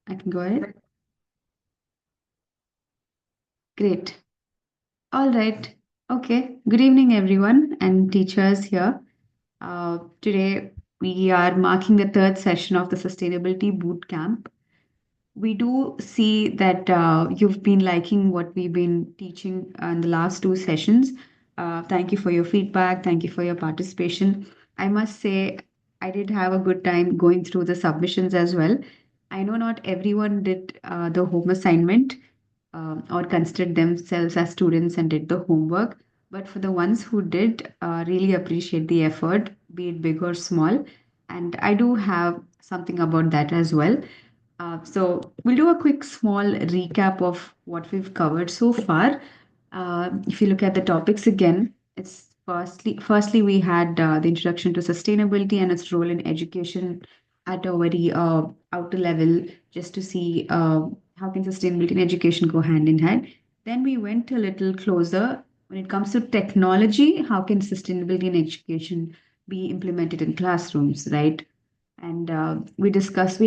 I can go ahead. Great. All right. Okay. Good evening, everyone, and teachers here. Today, we are marking the third session of the Sustainability Bootcamp. We do see that you've been liking what we've been teaching in the last two sessions. Thank you for your feedback. Thank you for your participation. I must say, I did have a good time going through the submissions as well. I know not everyone did the home assignment or considered themselves as students and did the homework. But for the ones who did, really appreciate the effort, be it big or small. And I do have something about that as well. So we'll do a quick small recap of what we've covered so far. If you look at the topics again, it's firstly we had the introduction to sustainability and its role in education at a very outer level, just to see how can sustainability and education go hand in hand. Then we went a little closer when it comes to technology. How can sustainability and education be implemented in classrooms, right? And we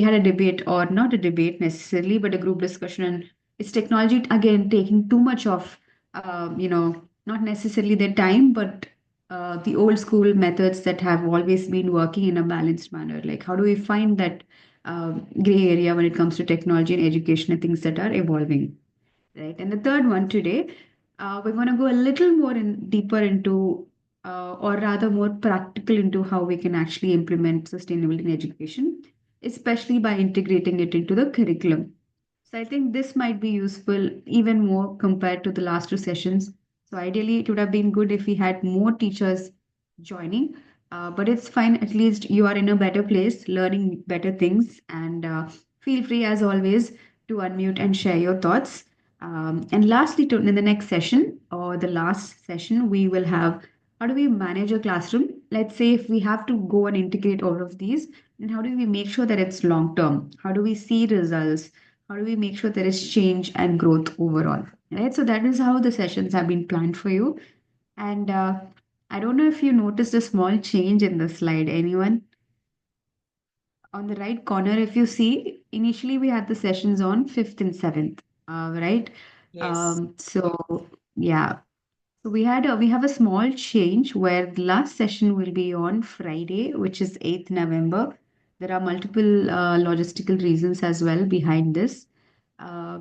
had a debate, or not a debate necessarily, but a group discussion. And is technology again taking too much of, not necessarily their time, but the old school methods that have always been working in a balanced manner? Like, how do we find that gray area when it comes to technology and education and things that are evolving? Right. And the third one today, we're going to go a little more deeper into, or rather more practical into how we can actually implement sustainability in education, especially by integrating it into the curriculum. So I think this might be useful even more compared to the last two sessions. So ideally, it would have been good if we had more teachers joining, but it's fine. At least you are in a better place, learning better things, and feel free as always to unmute and share your thoughts. And lastly, in the next session or the last session, we will have how do we manage a classroom? Let's say if we have to go and integrate all of these, then how do we make sure that it's long term? How do we see results? How do we make sure there is change and growth overall? Right. So that is how the sessions have been planned for you. And I don't know if you noticed a small change in the slide. Anyone? On the right corner, if you see, initially we had the sessions on 5th and 7th, right? Yes. So yeah, so we have a small change where the last session will be on Friday, which is 8th November. There are multiple logistical reasons as well behind this.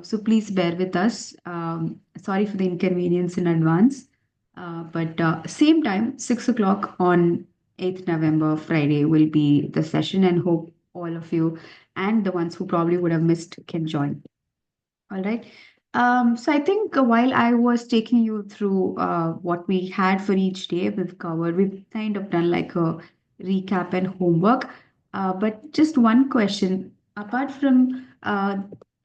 So please bear with us. Sorry for the inconvenience in advance. But same time, 6 o'clock on 8th November, Friday, will be the session, and hope all of you and the ones who probably would have missed can join. All right. So I think while I was taking you through what we had for each day, we've kind of done like a recap and homework. But just one question, apart from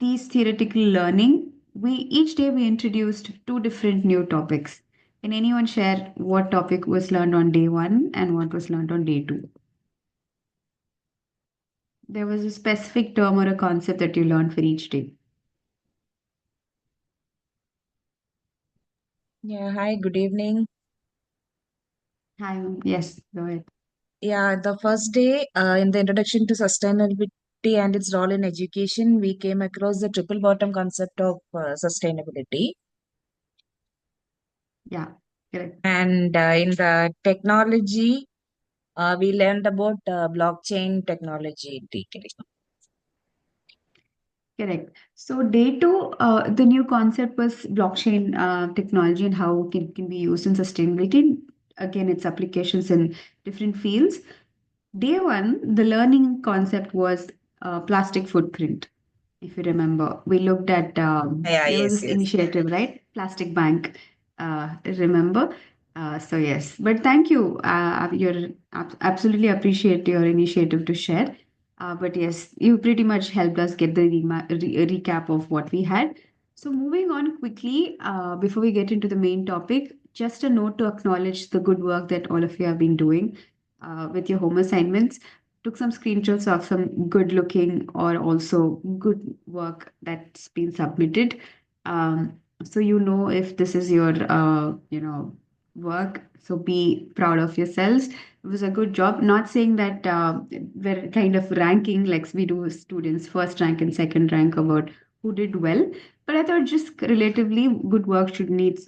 these theoretical learning, we each day we introduced two different new topics. Can anyone share what topic was learned on day one and what was learned on day two? There was a specific term or a concept that you learned for each day. Yeah, hi, good evening. Hi, yes, go ahead. Yeah, the first day in the introduction to sustainability and its role in education, we came across the triple bottom concept of sustainability. Yeah, correct. And in the technology, we learned about blockchain technology in detail. Correct. So day two, the new concept was blockchain technology and how it can be used in sustainability. Again, its applications in different fields. Day one, the learning concept was plastic footprint. If you remember, we looked at Yeah, there was yes, this yes. initiative, right? Plastic Bank. Remember? So yes, but thank you. Absolutely appreciate your initiative to share. But yes, you pretty much helped us get the recap of what we had. So moving on quickly, before we get into the main topic, just a note to acknowledge the good work that all of you have been doing with your home assignments. Took some screenshots of some good looking or also good work that's been submitted. So you know if this is your work. So be proud of yourselves. it was a good job. Not saying that we're kind of ranking like we do students, first rank and second rank about who did well, but I thought just relatively good work should needs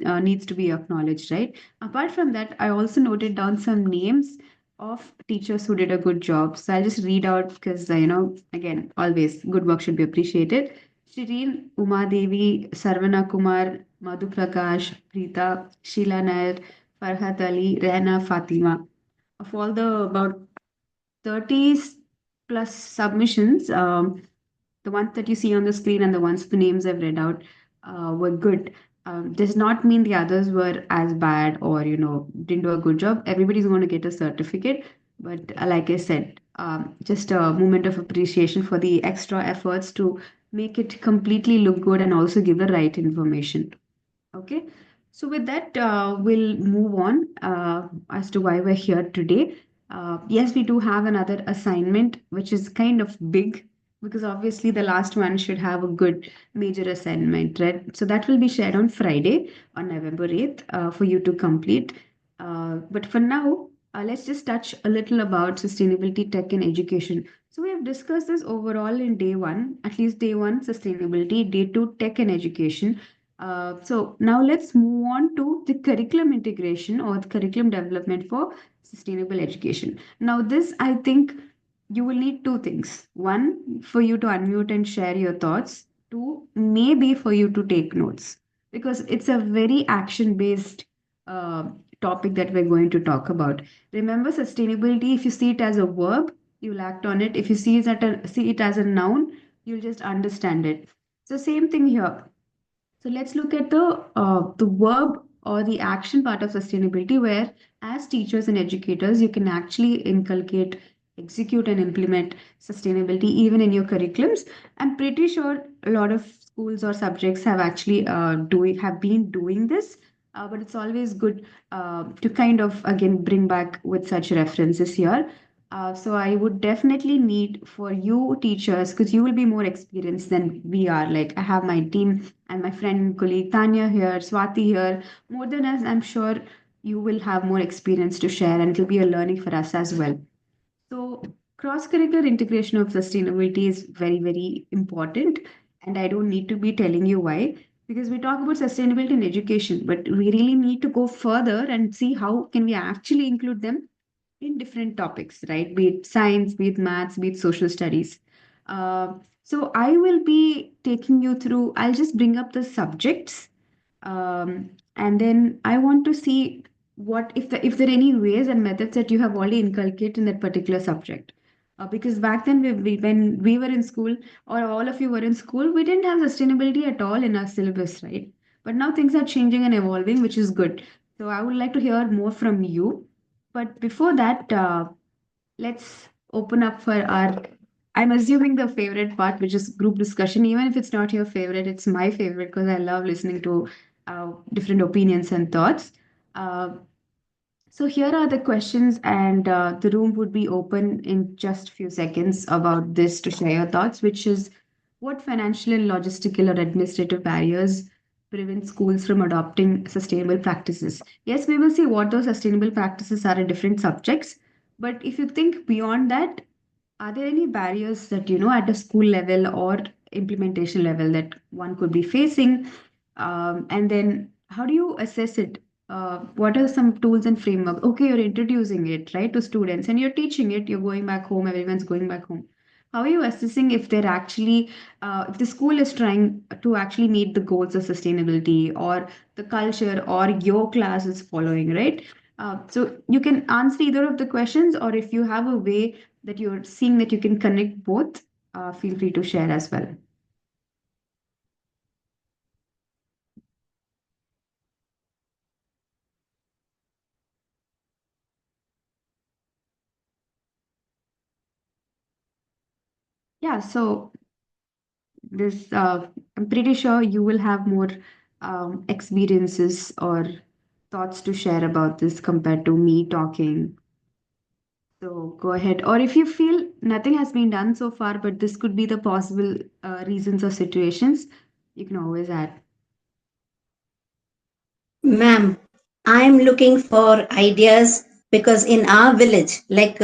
to be acknowledged, right? Apart from that, I also noted down some names of teachers who did a good job. So I'll just read out because again, always good work should be appreciated. Shireen, Uma Devi, Sarvana Kumar, Madhu Prakash, Preeta, Sheila Nair, Farhat Ali, Rehna, Fatima. Of all the about 30 plus submissions, the ones that you see on the screen and the ones the names I've read out were good. Does not mean the others were as bad or didn't do a good job. Everybody's going to get a certificate, but like I said, just a moment of appreciation for the extra efforts to make it completely look good and also give the right information. Okay, so with that, we'll move on as to why we're here today. Yes, we do have another assignment, which is kind of big because obviously the last one should have a good major assignment, right? So that will be shared on Friday, on November 8th, for you to complete. But for now, let's just touch a little about sustainability tech in education. So we have discussed this overall in day one, at least day one, sustainability, day two, tech and education. So now let's move on to the curriculum integration or the curriculum development for sustainable education. Now, this I think you will need two things. One, for you to unmute and share your thoughts. Two, maybe for you to take notes because it's a very action-based uh, topic that we're going to talk about. Remember, sustainability, if you see it as a verb, you'll act on it. If you see it as a noun, you'll just understand it. So same thing here. So let's look at the verb or the action part of sustainability, where as teachers and educators, you can actually inculcate, execute, and implement sustainability even in your curriculums. I'm pretty sure a lot of schools or subjects have actually have been doing this, but it's always good to kind of again bring back with such references here. So I would definitely need for you teachers, because you will be more experienced than we are. Like I have my team and my friend and colleague Tanya here, Swati here. More than us, I'm sure you will have more experience to share, and it will be a learning for us as well. So, cross curricular integration of sustainability is very, very important. And I don't need to be telling you why, because we talk about sustainability in education, but we really need to go further and see how can we actually include them in different topics, right? Be it science, be it maths, be it social studies. So I will be taking you through, I'll just bring up the subjects, and then I want to see what if there are any ways and methods that you have already inculcated in that particular subject. Because back then when we were in school, or all of you were in school, we didn't have sustainability at all in our syllabus, right? But now things are changing and evolving, which is good. So I would like to hear more from you. But before that, let's open up for our, I'm assuming the favorite part, which is group discussion. Even if it's not your favorite, it's my favorite because I love listening to different opinions and thoughts. Uh, so here are the questions, and the room would be open in just few seconds about this to share your thoughts, which is what financial and logistical or administrative barriers prevent schools from adopting sustainable practices? Yes, we will see what those sustainable practices are in different subjects, but if you think beyond that, are there any barriers that at a school level or implementation level that one could be facing? And then how do you assess it? What are some tools and framework? Okay, you're introducing it, right, to students and you're teaching it, you're going back home, everyone's going back home. How are you assessing if they're actually, if the school is trying to actually meet the goals of sustainability, or the culture, or your class is following, right? So you can answer either of the questions, or if you have a way that you're seeing that you can connect both, feel free to share as well. Yeah, so this, I'm pretty sure you will have more experiences or thoughts to share about this compared to me talking. So go ahead. Or if you feel nothing has been done so far, but this could be the possible reasons or situations, you can always add. Ma'am, I'm looking for ideas because in our village, like,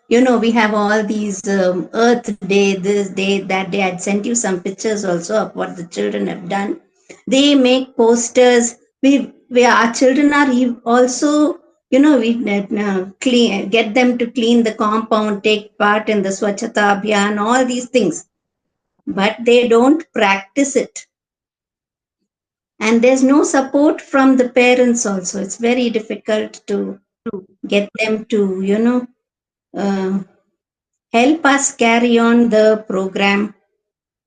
we have all these Earth Day, this day, that day. I'd sent you some pictures also of what the children have done. They make posters. Our children are also, we clean, get them to clean the compound, take part in the Swachhata Abhiyan, all these things. But they don't practice it. And there's no support from the parents also. It's very difficult to True. get them to, uh, help us carry on the program.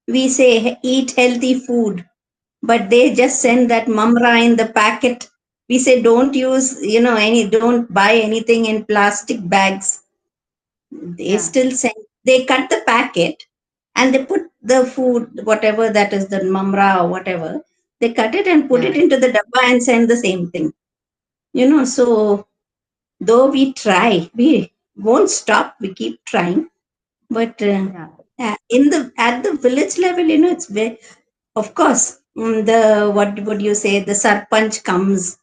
We say eat healthy food, but they just send that mamra in the packet. We say don't use, don't buy anything in plastic bags. They Yeah. still send, they cut the packet and they put the food, whatever that is, the mamra or whatever, they cut it and put Yeah. it into the dabba and send the same thing. So though we try, we won't stop, we keep trying. But Yeah. in the at the village level, it's very, of course, the what would you say? The sarpanch comes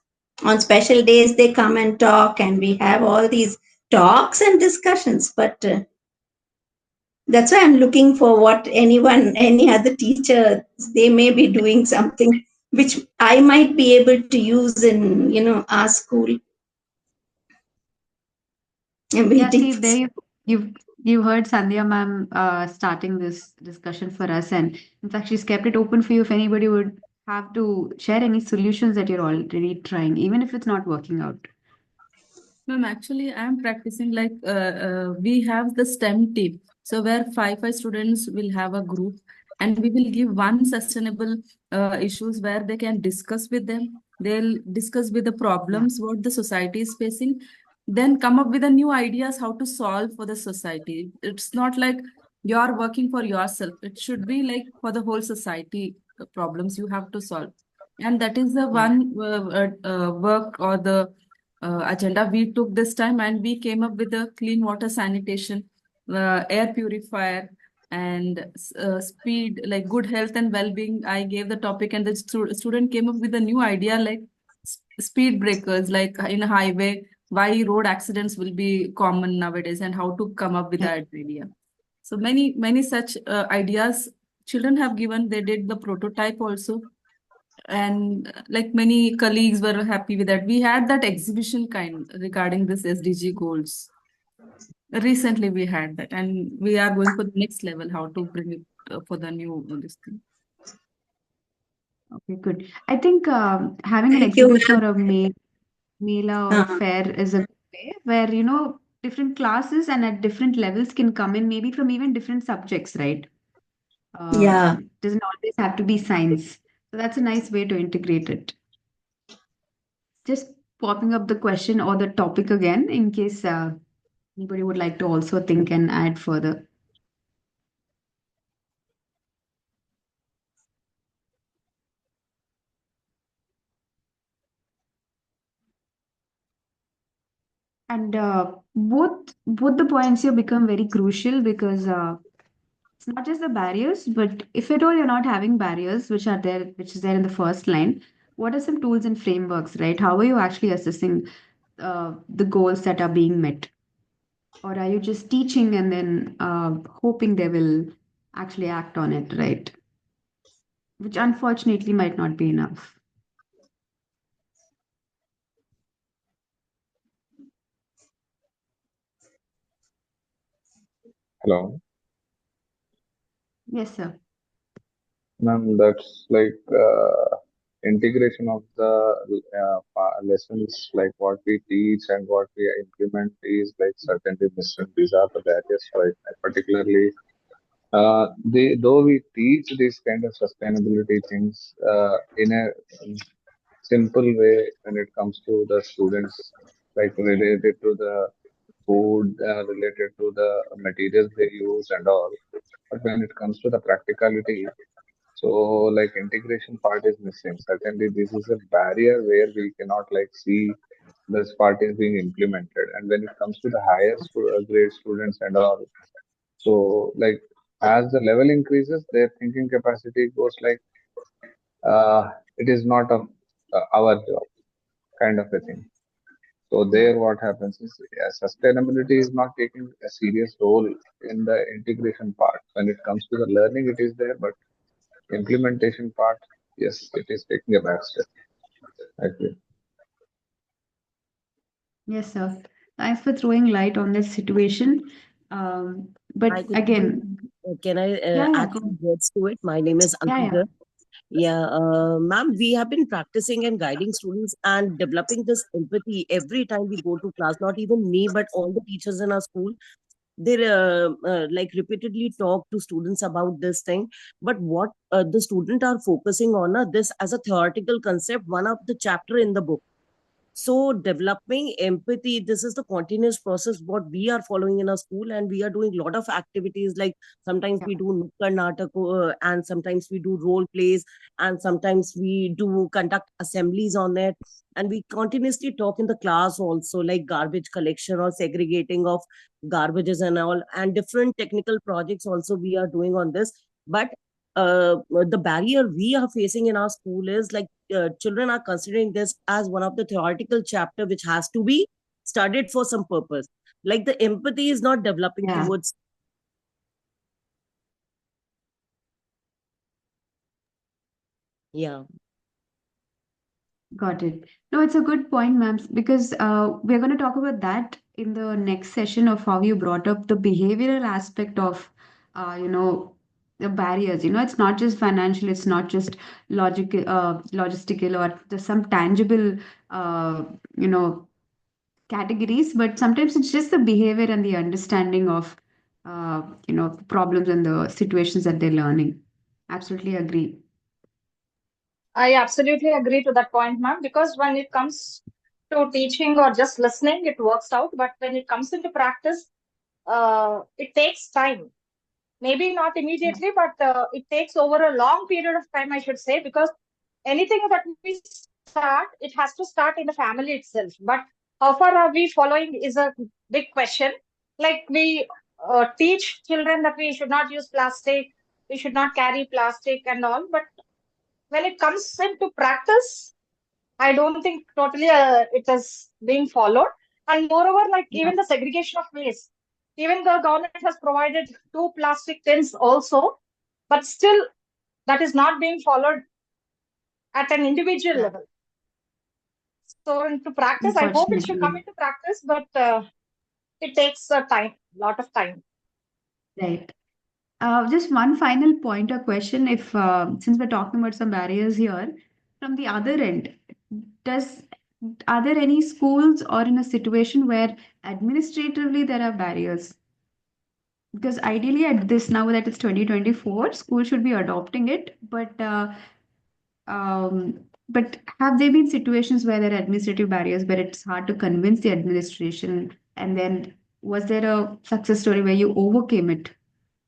on special days. They come and talk, and we have all these talks and discussions. But that's why I'm looking for what any other teacher, they may be doing something which I might be able to use in our school. I'm Yeah, waiting see, for. there you've heard Sandhya ma'am starting this discussion for us, and in fact, she's kept it open for you if anybody would have to share any solutions that you're already trying, even if it's not working out. Ma'am, actually, I'm practicing like we have the STEM team. So where five students will have a group, and we will give one sustainable issues where they can discuss with them. They'll discuss with the Yeah, problems what the society is facing, then come up with the new ideas how to solve for the society. It's not like you're working for yourself. It should be like for the whole society problems you have to solve. And that is the yeah, one work or the agenda we took this time, and we came up with a clean water sanitation, air purifier, and speed, like good health and well-being. I gave the topic, and the student came up with a new idea like speed breakers, like in a highway, why road accidents will be common nowadays, and how to come up with Yeah. that idea. So many such ideas children have given. They did the prototype also, and like many colleagues were happy with that. We had that exhibition kind regarding this SDG goals. Recently, we had that, and we are going for the next level, how to bring it for the new this thing. okay, good. I think having an Thank you. exhibition or a mela or a Uh, fair is a good way where, different classes and at different levels can come in, maybe from even different subjects, right? yeah. Doesn't always have to be science. So that's a nice way to integrate it. Just popping up the question or the topic again in case anybody would like to also think and add further. And both the points here become very crucial because it's not just the barriers, but if at all you're not having barriers, which is there in the first line, what are some tools and frameworks, right? How are you actually assessing the goals that are being met? Or are you just teaching and then hoping they will actually act on it, right? Which unfortunately might not be enough. Hello, Yes, sir. ma'am. That's like integration of the lessons, like what we teach and what we implement is like certainly missing. These are the barriers, right? Particularly, though we teach these kind of sustainability things in a simple way when it comes to the students, like related to the food, related to the materials they use and all. But when it comes to the practicality, so like integration part is missing. Certainly, this is a barrier where we cannot like see this part is being implemented. And when it comes to the higher grade students and all, so like as the level increases, their thinking capacity goes like it is not our job kind of a thing. So there, what happens is sustainability is not taking a serious role in the integration part. When it comes to the learning, it is there, but implementation part, yes, it is taking a back step. I feel. Yes, sir. Thanks for throwing light on this situation. Hi, But good again, evening. Can I yeah, yeah, add some words to it? My name is yeah, yeah. Ankita. Yeah, ma'am, we have been practicing and guiding students and developing this empathy every time we go to class. Not even me, but all the teachers in our school. They like repeatedly talk to students about this thing. But what the student are focusing on this as a theoretical concept, one of the chapter in the book. So developing empathy, this is the continuous process what we are following in our school, and we are doing a lot of activities. Like sometimes Yeah. we do nukkad natak, and sometimes we do role plays, and sometimes we do conduct assemblies on it, and we continuously talk in the class also, like garbage collection or segregating of garbages and all, and different technical projects also we are doing on this. But the barrier we are facing in our school is like children are considering this as one of the theoretical chapter which has to be studied for some purpose. Like the empathy is not developing Yeah. towards. Yeah. Got it. No, it's a good point, ma'am, because we're going to talk about that in the next session of how you brought up the behavioral aspect of, you know, the barriers. You know, it's not just financial, it's not just logistical, or just some tangible, uh, you know, categories, but sometimes it's just the behavior and the understanding of, problems and the situations that they're learning. Absolutely agree. I absolutely agree to that point, ma'am, because when it comes to teaching or just listening, it works out. But when it comes into practice, it takes time. Maybe not Yeah. immediately, but it takes over a long period of time, I should say, because anything that we start, it has to start in the family itself. But how far are we following is a big question. Like we teach children that we should not use plastic, we should not carry plastic and all, but when it comes into practice, I don't think totally it is being followed. And moreover, like Yeah. even the segregation of waste, even the government has provided 2 plastic tins also, but still that is not being followed at an individual Yeah. level. So into practice, I hope it should come Unfortunately. into practice, but it takes a time, lot of time. Right. Just one final point or question. If since we're talking about some barriers here, from the other end, does are there any schools or in a situation where administratively there are barriers? Because ideally, at this now that it's 2024, school should be adopting it. But have there been situations where there are administrative barriers where it's hard to convince the administration? And then was there a success story where you overcame it?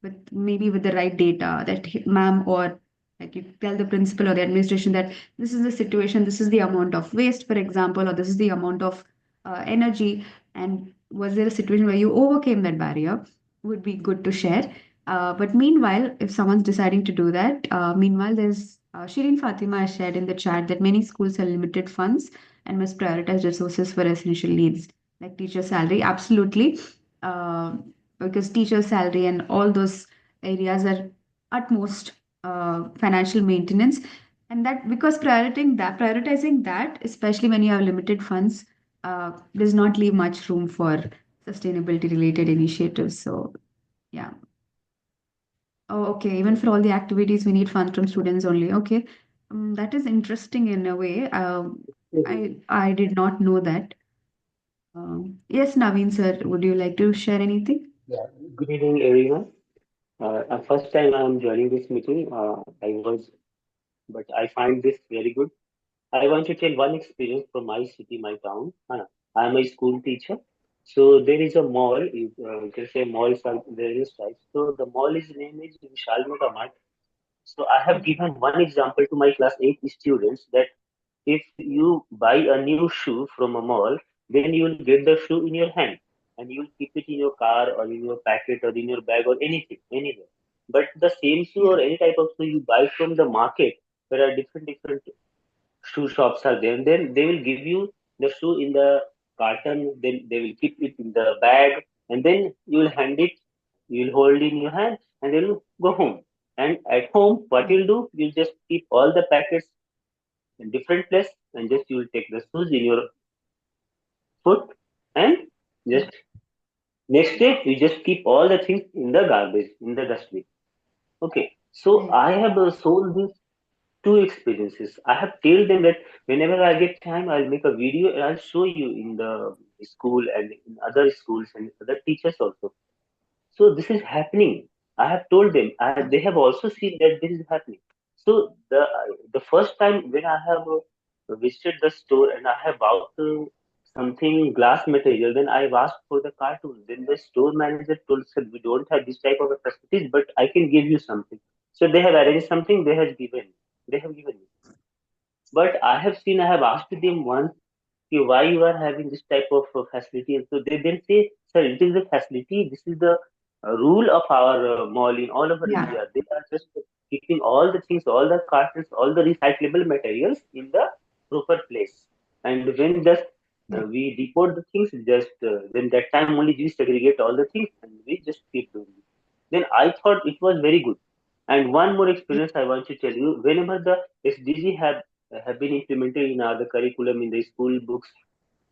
With maybe with the right data that ma'am, or like you tell the principal or the administration that this is the situation, this is the amount of waste, for example, or this is the amount of energy, and was there a situation where you overcame that barrier? Would be good to share. But meanwhile, if someone's deciding to do that, meanwhile there's Shireen Fatima has shared in the chat that many schools have limited funds and must prioritize resources for essential needs like teacher salary. Absolutely. uh, because teacher salary and all those areas are utmost financial maintenance, and that because prioritizing that, especially when you have limited funds, does not leave much room for sustainability related initiatives. So yeah. Oh, okay, even for all the activities we need funds from students only. Okay. That is interesting in a way. I did not know that. Yes, Naveen sir, would you like to share anything? Yeah, good evening, everyone. First time I'm joining this meeting. But I find this very good. I want to tell one experience from my city, my town. I'm a school teacher. So there is a mall. You can say malls are various types. So the mall is name is Vishal Mega Mart. So I have Okay. given one example to my class 8 students that if you buy a new shoe from a mall, then you will get the shoe in your hand and you will keep it in your car or in your packet or in your bag or anything, anywhere. But the same shoe Yeah. or any type of shoe you buy from the market, there are different shoe shops are there, and then they will give you the shoe in the carton, then they will keep it in the bag, and then you will hand it, you will hold in your hand, and then you go home. And at home, what Yeah. you'll do, you'll just keep all the packets in different place, and just you will take the shoes in your foot, and just next day you just keep all the things in the garbage, in the dustbin. Okay, so Right. I have sold these two experiences. I have told them that whenever I get time, I'll make a video and I'll show you in the school and in other schools and other teachers also. So this is happening. I have told them. Yeah. They have also seen that this is happening. So the first time when I have visited the store and I have bought something glass material, then I asked for the cartoon. Then the store manager told, "Sir, we don't have this type of a facilities, but I can give you something." So they have arranged something. They have given. They have given me. But I have seen. I have asked them once, "Okay, why you are having this type of facility?" And so they then say, "Sir, it is a facility. This is the rule of our mall in all over Yeah. India. They are just keeping all the things, all the cartons, all the recyclable materials in the proper place. And when just Yeah. we depot the things, just then that time only we segregate all the things and we just keep doing it." Then I thought it was very good. And one more Yeah. experience I want to tell you. Whenever the SDG have been implemented in the curriculum in the school books,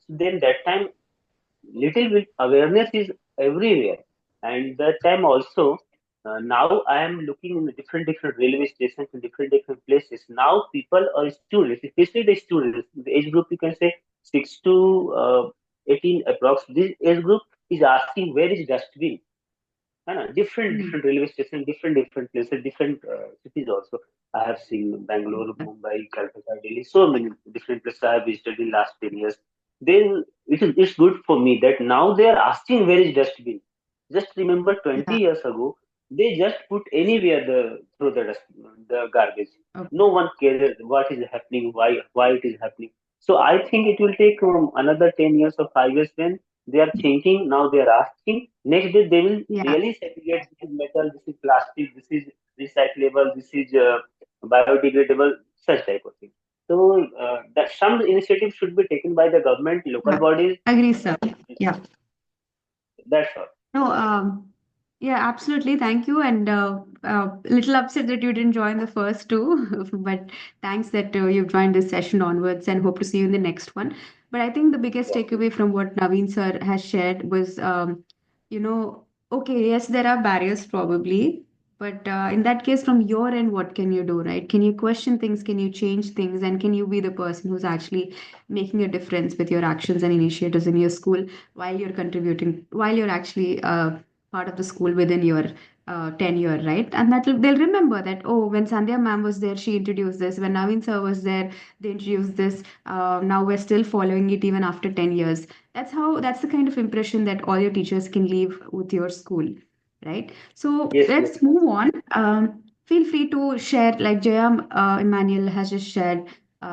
then that time little bit awareness is everywhere. And that time also, now I am looking in the different railway stations in different places. Now people or students, especially the students, the age group you can say 6 to 18 approx. This age group is asking where is dustbin. Mm. Different railway stations, different places, different cities also. I have seen Bangalore, Yeah. Mumbai, Calcutta, Delhi, so many different places I have visited in last 10 years. Then it's good for me that now they are asking where is dustbin. Just remember 20 Yeah. years ago, they just put anywhere through the the garbage. Okay. No one cares what is happening, why it is happening. So I think it will take another 10 years or 5 years when they are thinking, now they are asking. Next day, they will Yeah. really segregate this is metal, this is plastic, this is recyclable, this is biodegradable, such type of thing. So, that some initiative should be taken by the government, local Yeah. bodies. Agree, sir. Yeah. That's all. No, yeah, absolutely. Thank you. And little upset that you didn't join the first two, but thanks that you've joined this session onwards and hope to see you in the next one. But I think the biggest Yeah. takeaway from what Naveen sir has shared was, you know, okay, yes, there are barriers probably, but in that case, from your end, what can you do, right? Can you question things? Can you change things? And can you be the person who's actually making a difference with your actions and initiatives in your school? While you're contributing, while you're actually part of the school within your tenure, right? And that they'll remember that, oh, when Sandhya ma'am was there, she introduced this. When Naveen sir was there, they introduced this. Now we're still following it even after 10 years. That's the kind of impression that all your teachers can leave with your school, right? So Yes, yes. let's move on. Feel free to share, like Jaya Emmanuel has just shared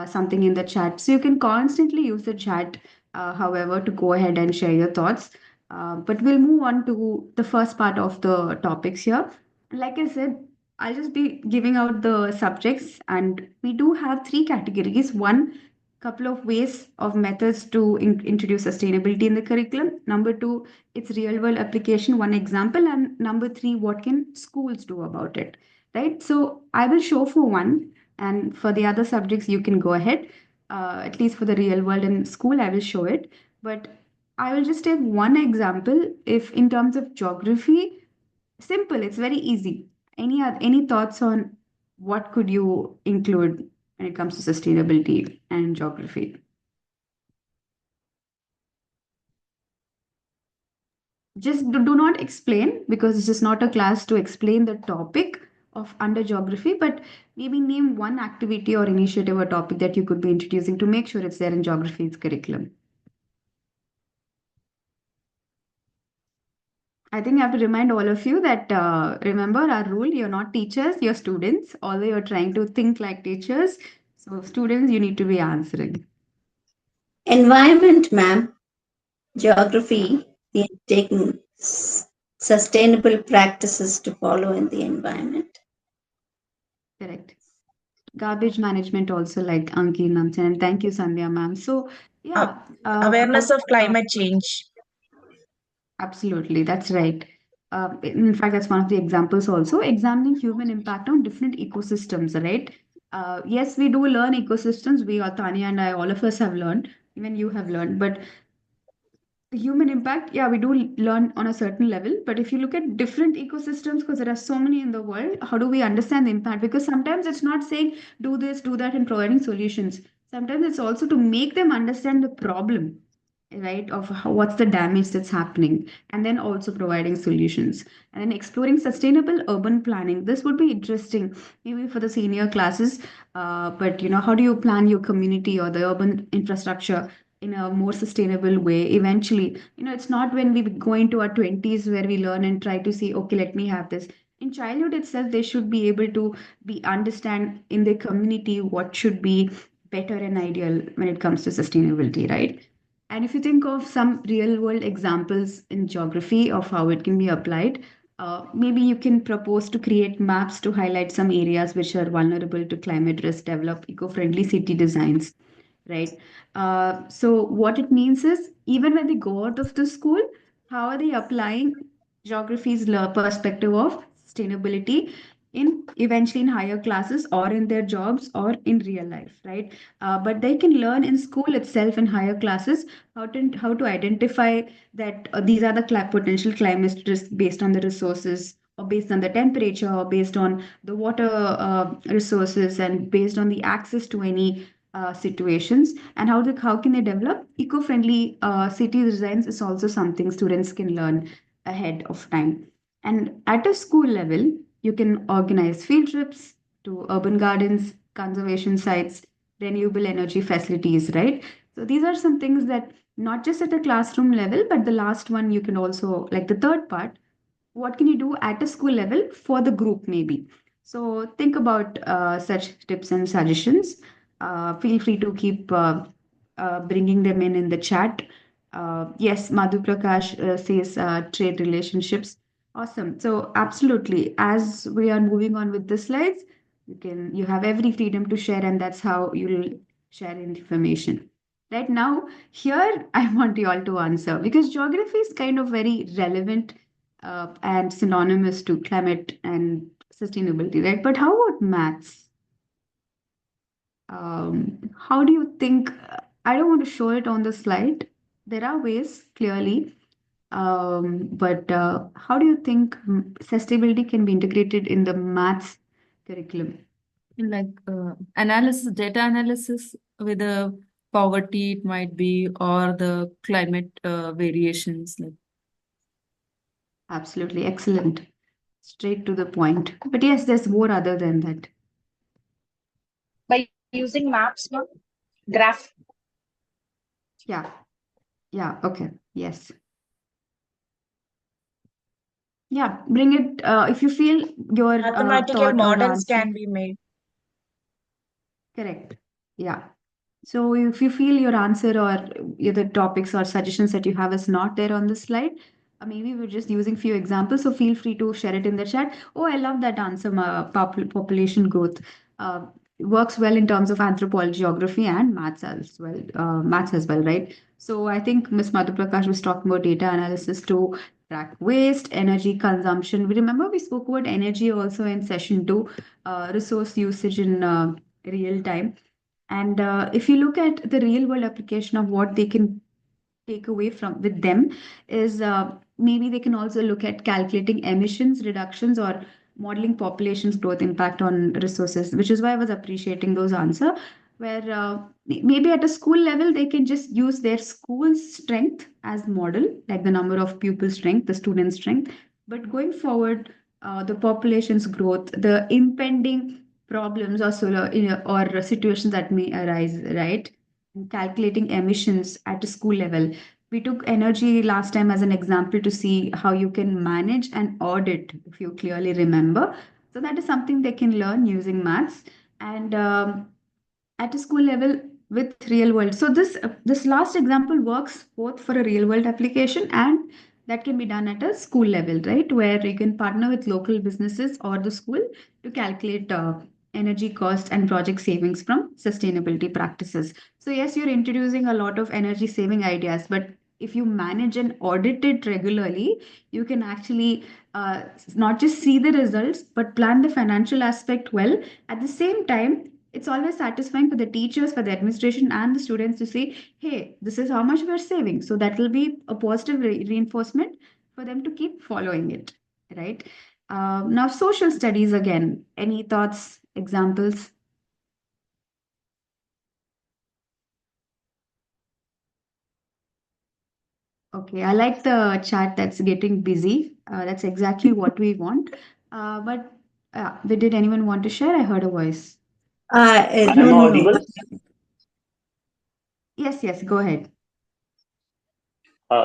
something in the chat. So you can constantly use the chat, however, to go ahead and share your thoughts. But we'll move on to the first part of the topics here. Like I said, I'll just be giving out the subjects, and we do have three categories. One, couple of ways of methods to introduce sustainability in the curriculum. Number two, its real world application, one example. And number three, what can schools do about it? Right? So I will show for one, and for the other subjects, you can go ahead. At least for the real world and school, I will show it. But I will just take one example. If in terms of geography, simple, it's very easy. Any thoughts on what could you include when it comes to sustainability and geography? Just do not explain because this is not a class to explain the topic of under geography, but maybe name one activity or initiative or topic that you could be introducing to make sure it's there in geography's curriculum. I think I have to remind all of you that remember our rule, you're not teachers, you're students, although you're trying to think like teachers. So, students, you need to be answering. Environment, ma'am, Yeah, geography, the taking sustainable practices to follow in the environment. correct. Garbage management also, like Anki mentioned, and thank you, Sandhya ma'am. So, Uh, Yeah, Awareness of uh, climate change. absolutely, that's right. In fact, that's one of the examples also, examining human impact on different ecosystems, right? Yes, we do learn ecosystems. We, Tanya and I, all of us have learned, even you have learned, but the human impact, yeah, we do learn on a certain level. But if you look at different ecosystems, because there are so many in the world, how do we understand the impact? Because sometimes it's not saying do this, do that, and providing solutions. Sometimes it's also to make them understand the problem, right, of how, what's the damage that's happening, and then also providing solutions. And then exploring sustainable urban planning. This would be interesting, maybe for the senior classes. But how do you plan your community or the urban infrastructure in a more sustainable way eventually? It's not when we go into our 20s where we learn and try to say, okay, let me have this. In childhood itself, they should be able to be understand in their community what should be better and ideal when it comes to sustainability, right? And if you think of some real world examples in geography of how it can be applied, maybe you can propose to create maps to highlight some areas which are vulnerable to climate risk, develop eco friendly city designs, right? So, what it means is even when they go out of the school, how are they applying geography's perspective of sustainability in eventually in higher classes or in their jobs or in real life, right? But they can learn in school itself in higher classes how to identify that these are the potential climate risks based on the resources or based on the temperature or based on the water resources and based on the access to any situations, and how can they develop eco-friendly city designs is also something students can learn ahead of time. And at a school level, you can organize field trips to urban gardens, conservation sites, renewable energy facilities, right? So these are some things that not just at a classroom level, but the last one you can also, like the third part, what can you do at a school level for the group maybe? So think about such tips and suggestions. Feel free to keep bringing them in the chat. Yes, Madhu Prakash says trade relationships. Awesome. So absolutely, as we are moving on with the slides, you have every freedom to share, and that's how you'll share information. Right now, here I want you all to answer because geography is kind of very relevant and synonymous to climate and sustainability, right? But how about maths? How do you think? I don't want to show it on the slide. There are ways, clearly, but how do you think sustainability can be integrated in the maths curriculum? Like analysis, data analysis with the poverty, it might be, or the climate variations. Like Absolutely, excellent. Straight to the point. But yes, there's more other than that. By using maps, no? Graph. Yeah, yeah, okay, yes. Yeah, bring it if you feel your Mathematical thought or models answer. can be made. Correct. Yeah. So if you feel your answer or the topics or suggestions that you have is not there on the slide, maybe we're just using few examples. So feel free to share it in the chat. Oh, I love that answer. Population growth uh, works well in terms of anthropology, geography, and maths as well. Maths as well, right? So I think Ms. Madhu Prakash was talking about data analysis to track waste, energy consumption. We remember we spoke about energy also in session two, resource usage in real time. And if you look at the real world application of what they can take away from with them is maybe they can also look at calculating emissions reductions or modeling populations growth impact on resources, which is why I was appreciating those answer where maybe at a school level they can just use their school's strength as model, like the number of pupil strength, the student strength, but going forward the population's growth, the impending problems or solar, or situations that may arise, right? Calculating emissions at a school level. We took energy last time as an example to see how you can manage and audit, if you clearly remember. So that is something they can learn using maths and at a school level with real world. So this last example works both for a real world application and that can be done at a school level, right? Where you can partner with local businesses or the school to calculate energy cost, and project savings from sustainability practices. So, yes, you're introducing a lot of energy saving ideas, but if you manage and audit it regularly, you can actually uh, not just see the results, but plan the financial aspect well. At the same time, it's always satisfying for the teachers, for the administration, and the students to say, hey, this is how much we're saving. So, that will be a positive reinforcement for them to keep following it, right? Now, social studies again. Any thoughts, examples? Okay, I like the chat that's getting busy. That's exactly what we want. But did anyone want to share? I heard a voice. No, I'm no, no. audible. Yes, yes, go ahead.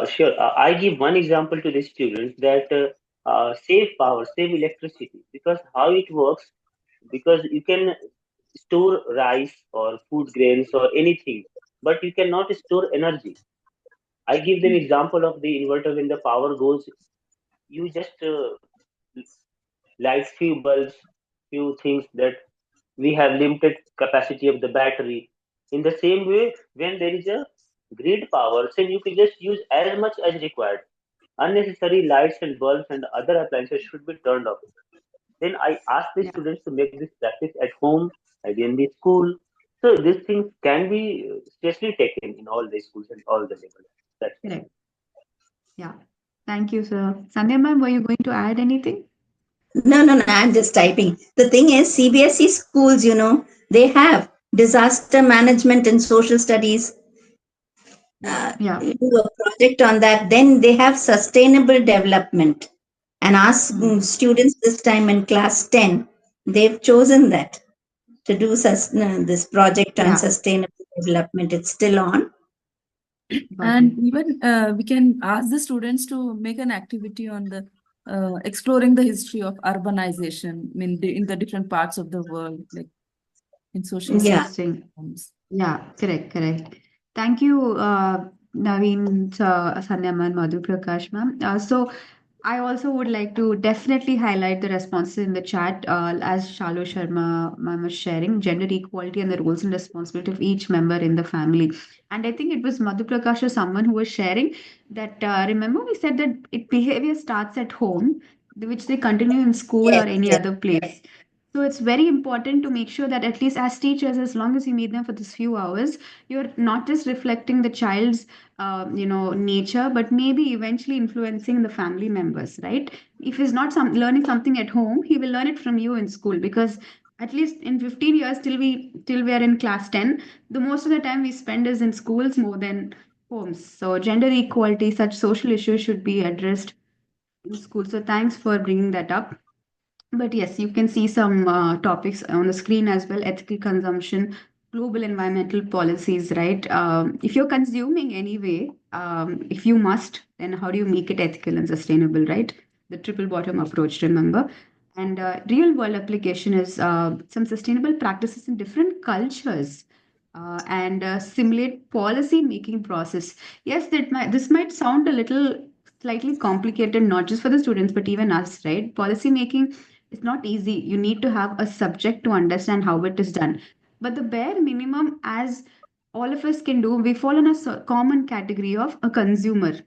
Sure. I give one example to the students that save power, save electricity, because how it works, because you can store rice or food grains or anything, but you cannot store energy. I give them Hmm. example of the inverter. When the power goes, you just light few bulbs, few things, that we have limited capacity of the battery. In the same way, when there is a grid power, then you can just use as much as required. Unnecessary lights and bulbs and other appliances should be turned off. Then I ask the Yeah, students to make this practice at home, maybe in the school. So these things can be seriously taken in all the schools and all the levels. That's it. correct. Yeah. Thank you, sir. Sandhya ma'am, were you going to add anything? No, no, no. I'm just typing. The thing is, CBSE schools, they have disaster management and social studies. Yeah, You do a project on that. Then they have sustainable development. And ask hmm. students this time in class 10, they've chosen that to do this project on Yeah, sustainable development. It's still on. got And it. even we can ask the students to make an activity on the exploring the history of urbanization in the different parts of the world, like in social Yeah. Interesting. systems. Yeah, correct, correct. Thank you, Naveen, Sandhya and Madhu Prakash, ma'am. I also would like to definitely highlight the responses in the chat, as Shalu Sharma ma'am was sharing, gender equality and the roles and responsibility of each member in the family. And I think it was Madhu Prakash or someone who was sharing that, remember we said that behavior starts at home, which they continue in school or Yes, any yes. other place. So it's very important to make sure that at least as teachers, as long as you meet them for this few hours, you're not just reflecting the child's, nature, but maybe eventually influencing the family members, right? If he's not learning something at home, he will learn it from you in school because at least in 15 years till we are in class 10, the most of the time we spend is in schools more than homes. So gender equality, such social issues should be addressed in school. So thanks for bringing that up. But yes, you can see some topics on the screen as well: ethical consumption, global environmental policies, right? If you're consuming anyway, if you must, then how do you make it ethical and sustainable, right? The triple bottom approach, remember. And real world application is some sustainable practices in different cultures and simulate policy making process. Yes, this might sound a little slightly complicated, not just for the students, but even us, right? Policy making it's not easy. You need to have a subject to understand how it is done. But the bare minimum, as all of us can do, we fall in a common category of a consumer,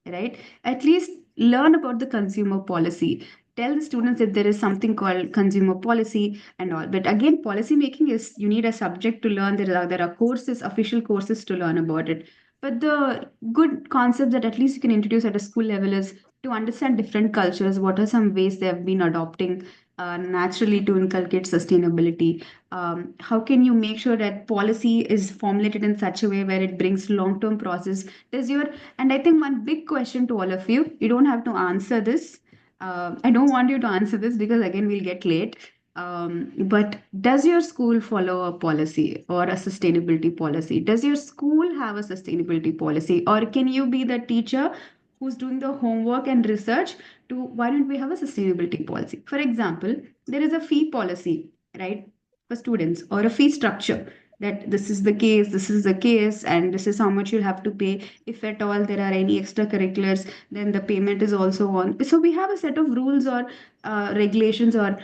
right? At least learn about the consumer policy. Tell the students that there is something called consumer policy and all. But again, policy making is you need a subject to learn. There are courses, official courses to learn about it. But the good concept that at least you can introduce at a school level is to understand different cultures, what are some ways they have been adopting naturally to inculcate sustainability. How can you make sure that policy is formulated in such a way where it brings long-term process? Does your and I think one big question to all of you, you don't have to answer this. I don't want you to answer this because again we'll get late. But does your school follow a policy or a sustainability policy? Does your school have a sustainability policy, or can you be the teacher who's doing the homework and research to why don't we have a sustainability policy? For example, there is a fee policy, right, for students or a fee structure. that this is the case, and this is how much you'll have to pay. If at all there are any extracurriculars, then the payment is also on. So we have a set of rules or regulations or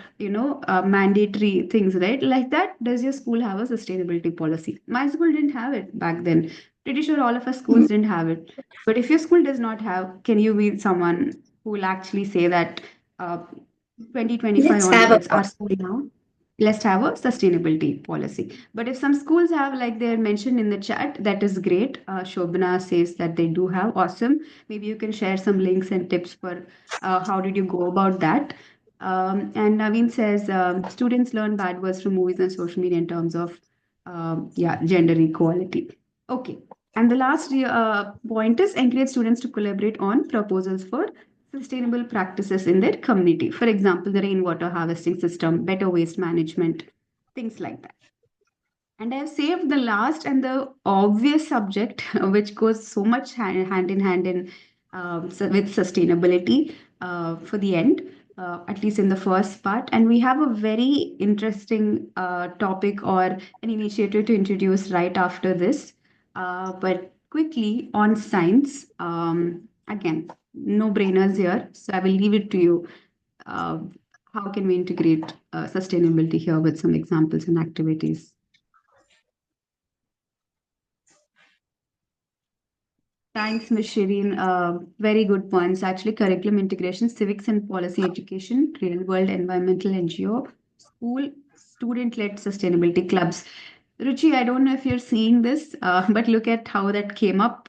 mandatory things, right? Like that, does your school have a sustainability policy? My school didn't have it back then. Pretty sure all of our schools didn't have it. But if your school does not have, can you be someone who will actually say that 2025 Let's have a onwards, our school now, let's have a sustainability policy. But if some schools have, like they're mentioned in the chat, that is great. Shobana says that they do have. Awesome. Maybe you can share some links and tips for how did you go about that. And Naveen says students learn bad words from movies and social media in terms of gender equality. Okay. And the last point is encourage students to collaborate on proposals for sustainable practices in their community. For example, the rainwater harvesting system, better waste management, things like that. And I've saved the last and the obvious subject, which goes so much hand in hand with sustainability for the end, at least in the first part. And we have a very interesting topic or an initiative to introduce right after this. But quickly on science, again, no brainers here. So I will leave it to you. Uh, how can we integrate sustainability here with some examples and activities? Thanks, Ms. Shireen. Very good points. Actually, curriculum integration, civics and policy education, real world environmental NGO, school, student led sustainability clubs. Ruchi, I don't know if you're seeing this, but look at how that came up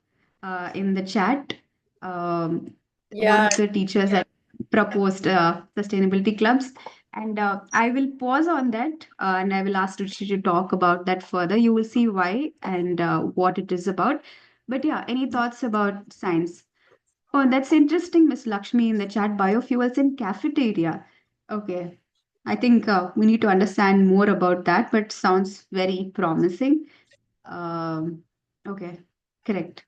in the chat. One Yeah, of the teachers that proposed sustainability clubs. And I will pause on that and I will ask Ruchi to talk about that further. You will see why and what it is about. But yeah, any thoughts about science? Oh, that's interesting, Miss Lakshmi in the chat. Biofuels in cafeteria. Okay. I think we need to understand more about that, but sounds very promising. Um, okay, correct.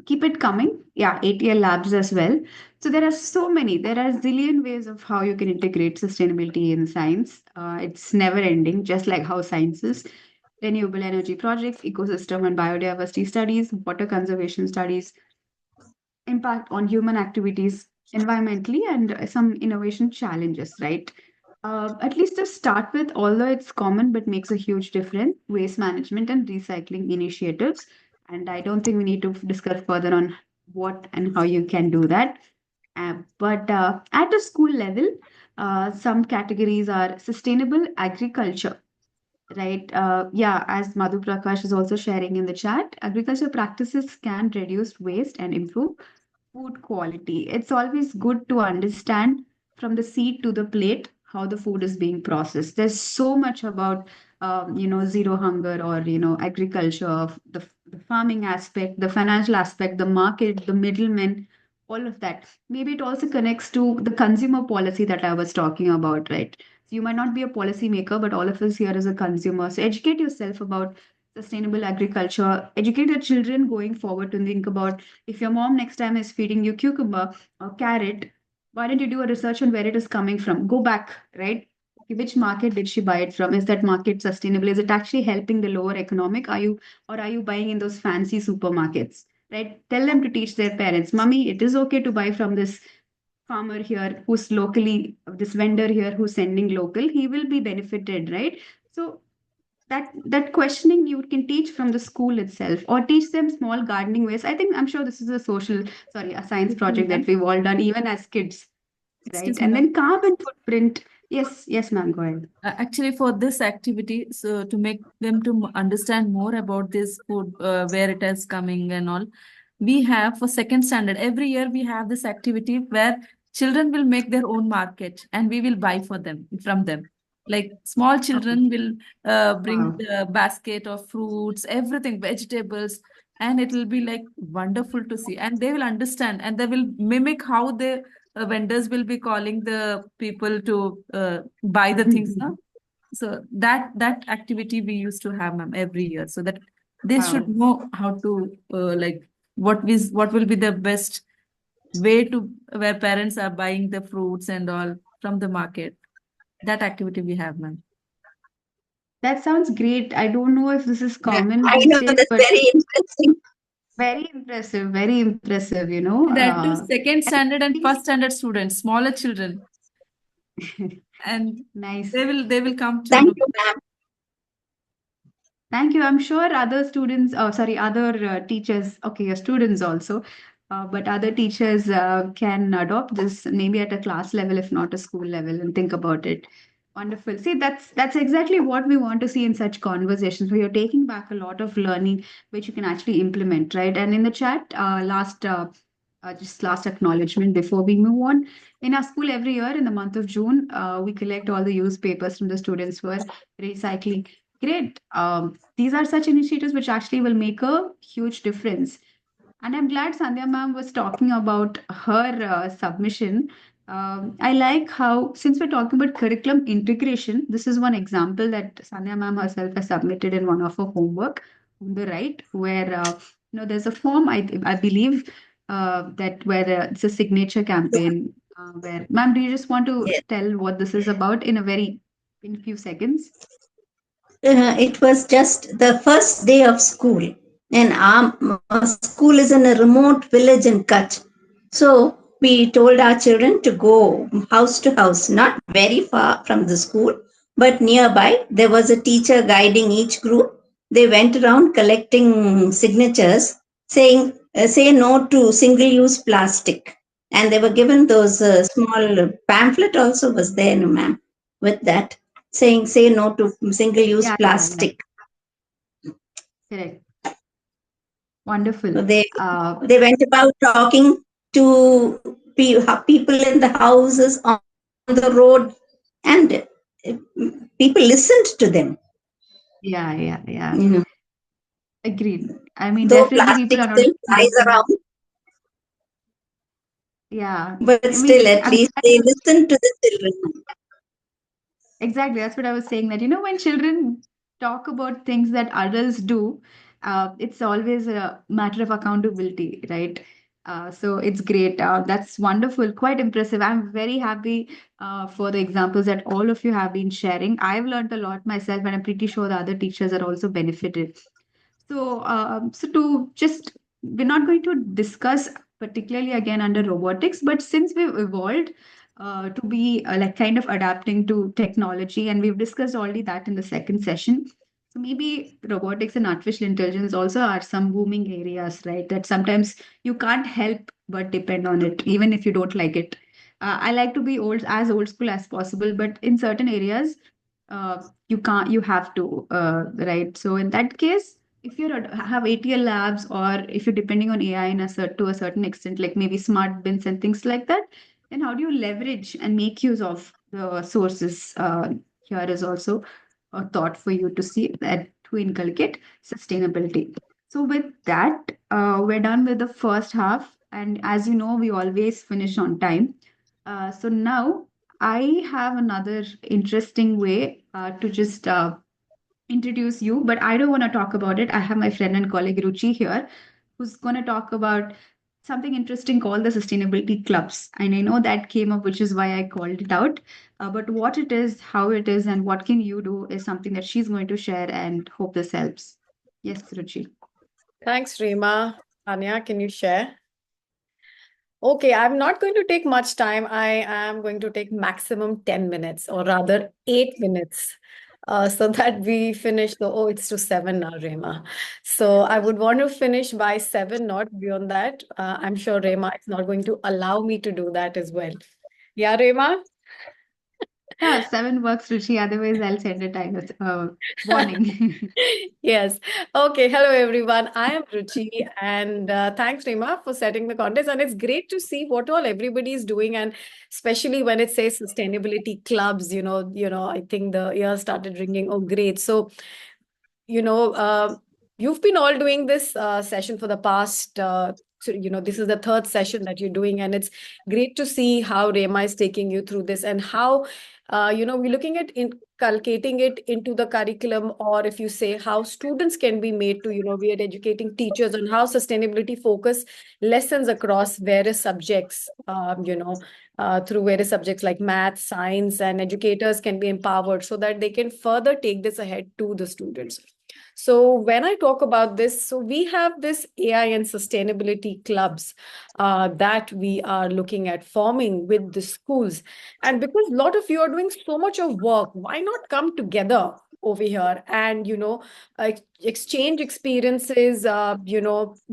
Keep it coming. Yeah, ATL labs as well. So there are so many. There are zillion ways of how you can integrate sustainability in science. It's never ending, just like how science is. Renewable energy projects, ecosystem and biodiversity studies, water conservation studies, impact on human activities environmentally, and some innovation challenges, right? At least to start with, although it's common but makes a huge difference, waste management and recycling initiatives. And I don't think we need to discuss further on what and how you can do that. But at a school level, some categories are sustainable agriculture, right? Yeah, as Madhu Prakash is also sharing in the chat, agriculture practices can reduce waste and improve food quality. It's always good to understand from the seed to the plate how the food is being processed. There's so much about zero hunger or agriculture, of the farming aspect, the financial aspect, the market, the middlemen, all of that. Maybe it also connects to the consumer policy that I was talking about, right? So you might not be a policy maker, but all of us here is a consumer. So educate yourself about sustainable agriculture. Educate your children going forward to think about, if your mom next time is feeding you cucumber or carrot, why don't you do a research on where it is coming from? Go back, right? Okay, which market did she buy it from? Is that market sustainable? Is it actually helping the lower economic? Are you buying in those fancy supermarkets? Right? Tell them to teach their parents, Mummy, it is okay to buy from this farmer here who's locally, this vendor here who's sending local, he will be benefited, right? So that questioning you can teach from the school itself or teach them small gardening ways. I think, I'm sure this is a science Excuse me, project that ma'am. we've all done even as kids, right? Excuse me, And ma'am. then carbon footprint. Yes, ma'am, go ahead. Actually, for this activity, so to make them to understand more about this food, where it is coming and all, we have for second standard, every year we have this activity where children will make their own market and we will buy for them from them. Like small Okay. children will bring Wow. the basket of fruits, everything, vegetables, and it will be like wonderful to see. And they will understand and they will mimic how the vendors will be calling the people to buy the things, no? So that activity we used to have, ma'am, every year, so that they should Wow. know how to like what will be the best way to where parents are buying the fruits and all from the market. That activity we have, ma'am. That sounds great. I don't know if this is Yeah, common I these know days, that's but very interesting. very impressive, you know. That too, second standard and first standard students, smaller children, and Nice. they will come to Thank know. you, ma'am. Thank you. I'm sure other students, oh, sorry, other teachers, okay, your students also, but other teachers can adopt this maybe at a class level, if not a school level, and think about it. Wonderful. See, that's exactly what we want to see in such conversations, where you're taking back a lot of learning, which you can actually implement, right? And in the chat, just last acknowledgement before we move on. In our school, every year in the month of June, we collect all the used papers from the students for recycling. Great. These are such initiatives which actually will make a huge difference. And I'm glad Sandhya ma'am was talking about her submission. I like how, since we're talking about curriculum integration, this is one example that Sandhya ma'am herself has submitted in one of her homework on the right, where there's a form I believe that where it's a signature campaign. Where, ma'am, do you just want to Yes. tell what this is about in a few seconds? It was just the first day of school, and our school is in a remote village in Kutch. So we told our children to go house to house, not very far from the school, but nearby. There was a teacher guiding each group. They went around collecting signatures saying, say no to single use plastic. And they were given those small pamphlet also was there, no, ma'am, with that saying say no to single use Yeah. plastic. Correct. So Wonderful. they went about talking to people in the houses on the road, and people listened to them. Yeah. You know, Agreed. I mean, though definitely people plastic are not still flies listening. around, Yeah. but I still, mean, at I'm least glad they you listened to the children. exactly. That's what I was saying that, when children talk about things that adults do, it's always a matter of accountability, right? So it's great. That's wonderful. Quite impressive. I'm very happy for the examples that all of you have been sharing. I've learned a lot myself, and I'm pretty sure the other teachers are also benefited. So to just, we're not going to discuss particularly again under robotics, but since we've evolved to be like kind of adapting to technology, and we've discussed already that in the second session. So maybe robotics and artificial intelligence also are some booming areas, right? That sometimes you can't help but depend on it, even if you don't like it. I like to be old school as possible, but in certain areas, you can't, you have to, right? So in that case, if you have ATL labs, or if you're depending on AI to a certain extent, like maybe smart bins and things like that, then how do you leverage and make use of the sources? Here is also a thought for you to see that to inculcate sustainability. So with that, we're done with the first half, and as you know, we always finish on time. So now I have another interesting way to just introduce you, but I don't want to talk about it. I have my friend and colleague Ruchi here, who's going to talk about something interesting called the sustainability clubs. And I know that came up, which is why I called it out. But what it is, how it is, and what can you do is something that she's going to share, and hope this helps. Yes, Ruchi. Thanks, Rima. Anya, can you share? Okay, I'm not going to take much time. I am going to take maximum 10 minutes, or rather 8 minutes, so that we finish oh, it's to 7 now, Rema. So I would want to finish by 7, not beyond that. I'm sure Rema is not going to allow me to do that as well. Yeah, Rema? Yeah, 7 works, Ruchi. Otherwise, I'll send a time warning. Yes. Okay. Hello, everyone. I am Ruchi, and thanks, Rima, for setting the context. And it's great to see what all everybody is doing, and especially when it says sustainability clubs. I think the ear started ringing. Oh, great! So, you know, you've been all doing this session for the past. This is the third session that you're doing, and it's great to see how Rema is taking you through this, and how we're looking at inculcating it into the curriculum, or if you say how students can be made to, we are educating teachers on how sustainability focus lessons across various subjects, through various subjects like math, science, and educators can be empowered so that they can further take this ahead to the students. So when I talk about this, so we have this AI and sustainability clubs that we are looking at forming with the schools. And because a lot of you are doing so much of work, why not come together over here and, exchange experiences,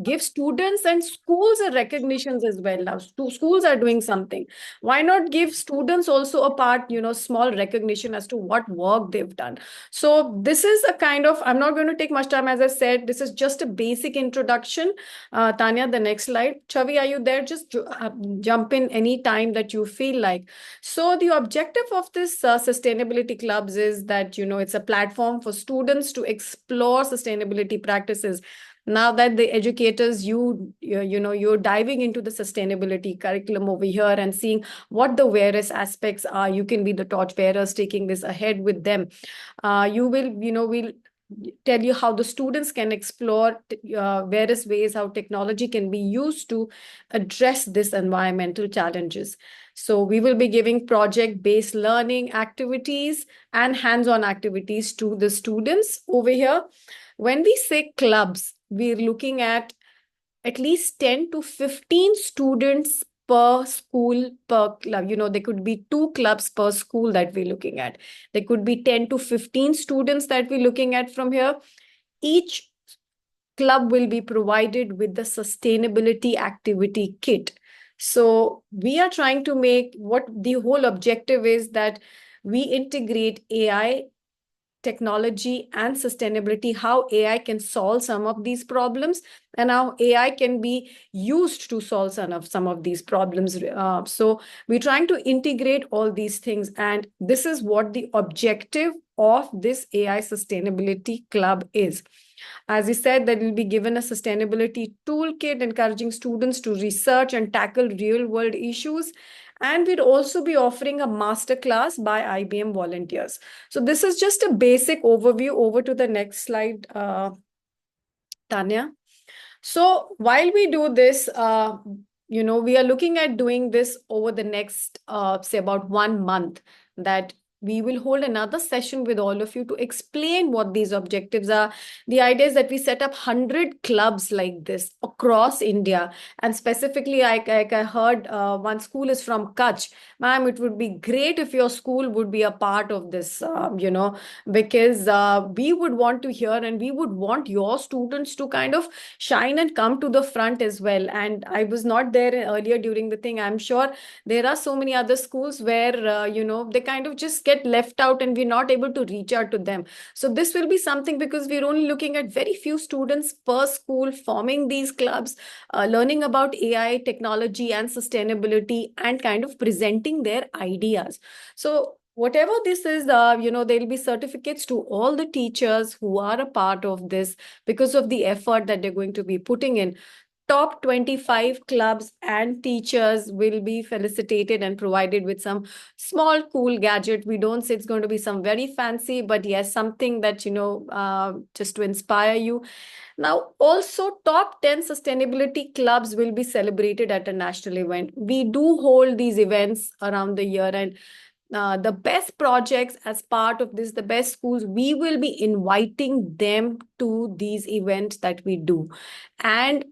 give students and schools a recognitions as well. Now, schools are doing something. Why not give students also a part, small recognition as to what work they've done? So this is a kind of, I'm not going to take much time, as I said, this is just a basic introduction. Tanya, the next slide. Chavi, are you there? Just jump in any time that you feel like. So the objective of this sustainability clubs is that, it's a platform for students to explore sustainability practices. Now that the educators, you're diving into the sustainability curriculum over here and seeing what the various aspects are. You can be the torch bearers taking this ahead with them. We'll tell you how the students can explore various ways how technology can be used to address this environmental challenges. So we will be giving project-based learning activities and hands-on activities to the students over here. When we say clubs, we're looking at least 10 to 15 students per school per club. There could be 2 clubs per school that we're looking at. There could be 10 to 15 students that we're looking at from here. Each club will be provided with the sustainability activity kit. So we are trying to make, what the whole objective is, that we integrate AI, technology, and sustainability, how AI can solve some of these problems and how AI can be used to solve some of these problems. So we're trying to integrate all these things, and this is what the objective of this AI sustainability club is. As he said, that will be given a sustainability toolkit encouraging students to research and tackle real-world issues. And we'd also be offering a masterclass by IBM volunteers. So this is just a basic overview. Over to the next slide, Tanya. So while we do this, we are looking at doing this over the next, say, about 1 month, that we will hold another session with all of you to explain what these objectives are. The idea is that we set up 100 clubs like this across India. And specifically, I heard one school is from Kutch. Ma'am, it would be great if your school would be a part of this, because we would want to hear, and we would want your students to kind of shine and come to the front as well. And I was not there earlier during the thing. I'm sure there are so many other schools where, they kind of just get left out and we're not able to reach out to them. So this will be something, because we're only looking at very few students per school forming these clubs, learning about AI, technology, and sustainability, and kind of presenting their ideas. So whatever this is, there'll be certificates to all the teachers who are a part of this because of the effort that they're going to be putting in. Top 25 clubs and teachers will be felicitated and provided with some small, cool gadget. We don't say it's going to be some very fancy, but yes, something that, just to inspire you. Now, also, top 10 sustainability clubs will be celebrated at a national event. We do hold these events around the year, and the best projects as part of this, the best schools, we will be inviting them to these events that we do. And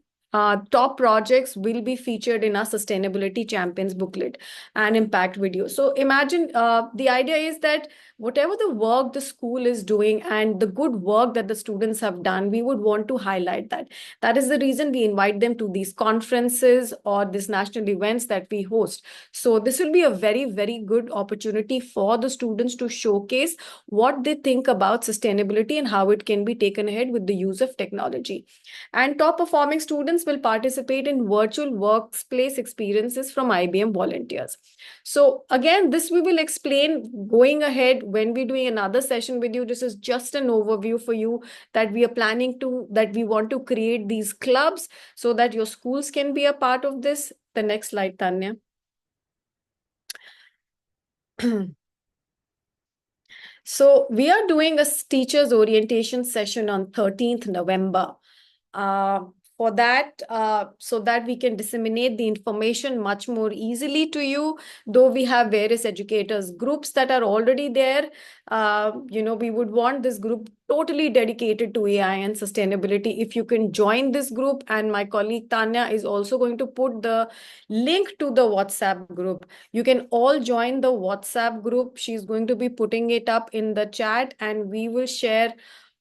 top projects will be featured in our Sustainability Champions booklet and impact video. So imagine, the idea is that whatever the work the school is doing and the good work that the students have done, we would want to highlight that. That is the reason we invite them to these conferences or these national events that we host. So this will be a very, very good opportunity for the students to showcase what they think about sustainability and how it can be taken ahead with the use of technology. And top performing students will participate in virtual workplace experiences from IBM volunteers. So again, this we will explain going ahead when we're doing another session with you. This is just an overview for you that we are planning to, that we want to create these clubs so that your schools can be a part of this. The next slide, Tanya. So we are doing a teachers orientation session on 13th November. For that, so that we can disseminate the information much more easily to you, though we have various educators groups that are already there. We would want this group totally dedicated to AI and sustainability. If you can join this group, and my colleague Tanya is also going to put the link to the WhatsApp group. You can all join the WhatsApp group. She's going to be putting it up in the chat, and we will share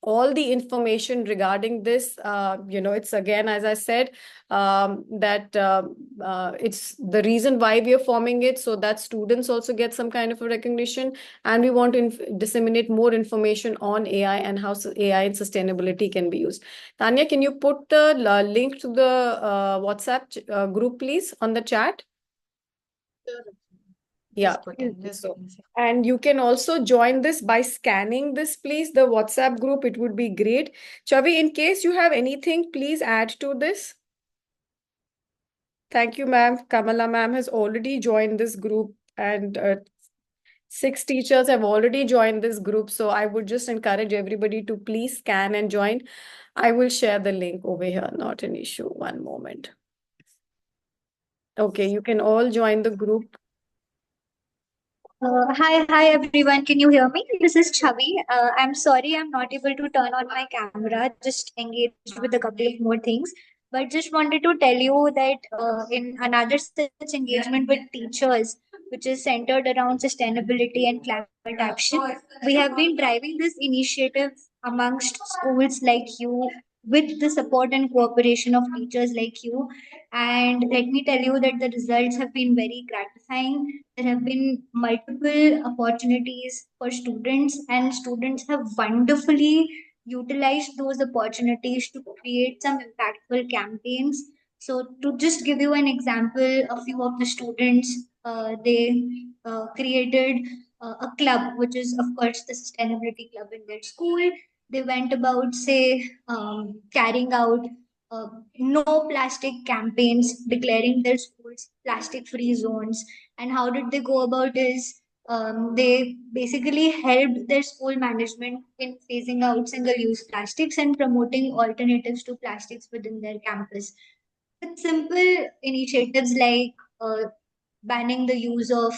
all the information regarding this. It's again, as I said, that it's the reason why we are forming it, so that students also get some kind of a recognition, and we want to disseminate more information on AI and how AI and sustainability can be used. Tanya, can you put the link to the WhatsApp group, please, on the chat? Yeah. And you can also join this by scanning this, please, the WhatsApp group. It would be great. Chavi, in case you have anything, please add to this. Thank you, ma'am. Kamala ma'am has already joined this group, and 6 teachers have already joined this group. So I would just encourage everybody to please scan and join. I will share the link over here. Not an issue. One moment. Okay, you can all join the group. Hi everyone. Can you hear me? This is Chavi. I'm sorry I'm not able to turn on my camera. Just engaged with a couple of more things. But just wanted to tell you that in another such engagement with teachers, which is centered around sustainability and climate action, we have been driving this initiative amongst schools like you with the support and cooperation of teachers like you. And let me tell you that the results have been very gratifying. There have been multiple opportunities for students, and students have wonderfully utilized those opportunities to create some impactful campaigns. So, to just give you an example, a few of the students they created a club, which is, of course, the sustainability club in their school. They went about, say, carrying out uh, no plastic campaigns, declaring their schools plastic free zones. And how did they go about is they basically helped their school management in phasing out single use plastics and promoting alternatives to plastics within their campus. With simple initiatives like banning the use of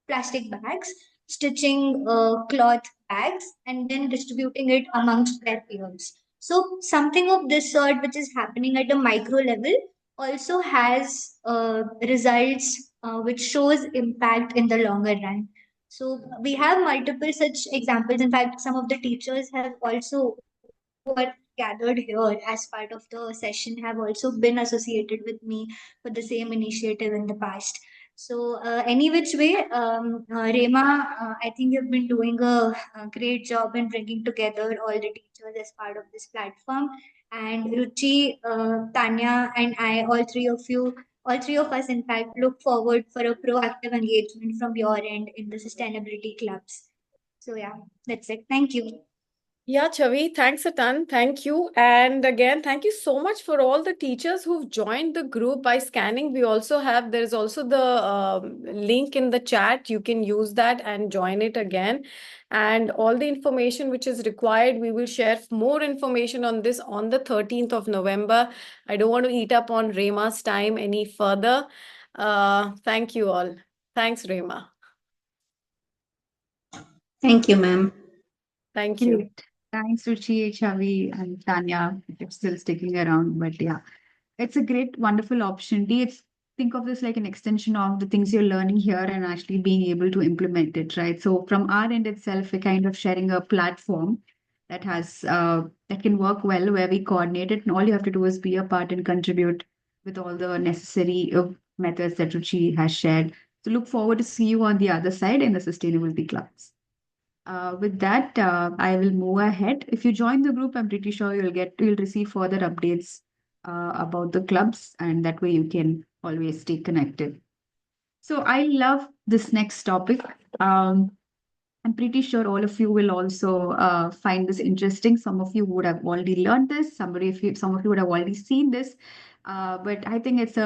plastic bags, stitching cloth bags, and then distributing it amongst their peers. So, something of this sort, which is happening at a micro level, also has results which shows impact in the longer run. So, we have multiple such examples. In fact, some of the teachers have also who are gathered here as part of the session have also been associated with me for the same initiative in the past. So, any which way, Rema, I think you've been doing a great job in bringing together all the teachers as part of this platform. And Ruchi, Tanya, and I, all three of us, in fact, look forward for a proactive engagement from your end in the sustainability clubs. So, yeah, that's it. Thank you. Yeah, Chavi, thanks a ton. Thank you. And again, thank you so much for all the teachers who've joined the group by scanning. There's also the link in the chat. You can use that and join it again. And all the information which is required, we will share more information on this on the 13th of November. I don't want to eat up on Rema's time any further. Thank you all. Thanks, Rema. Thank you, ma'am. Thank you. Great. Thanks, Ruchi, Chavi, and Tanya, if you're still sticking around. But yeah, it's a great, wonderful opportunity. It's think of this like an extension of the things you're learning here and actually being able to implement it, right? So from our end itself, we're kind of sharing a platform that has that can work well where we coordinate it, and all you have to do is be a part and contribute with all the necessary methods that Ruchi has shared. So look forward to see you on the other side in the sustainability clubs. With that, I will move ahead. If you join the group, I'm pretty sure you'll receive further updates about the clubs, and that way you can always stay connected. So I love this next topic. I'm pretty sure all of you will also find this interesting. Some of you would have already learned this. Some of you would have already seen this. But I think it's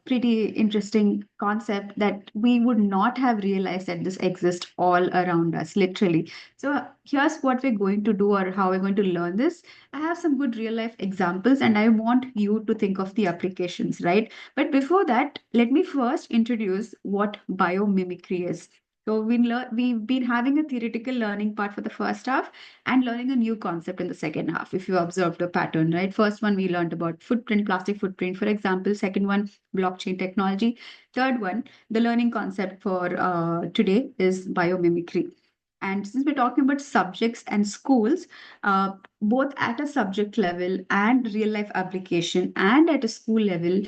pretty interesting concept that we would not have realized that this exists all around us, literally. So here's what we're going to do, or how we're going to learn this. I have some good real life examples, and I want you to think of the applications, right? But before that, let me first introduce what biomimicry is. So we've been having a theoretical learning part for the first half and learning a new concept in the second half, if you observed a pattern, right? First one, we learned about footprint, plastic footprint, for example. Second one, blockchain technology. Third one, the learning concept for today is biomimicry. And since we're talking about subjects and schools, both at a subject level and real life application and at a school level,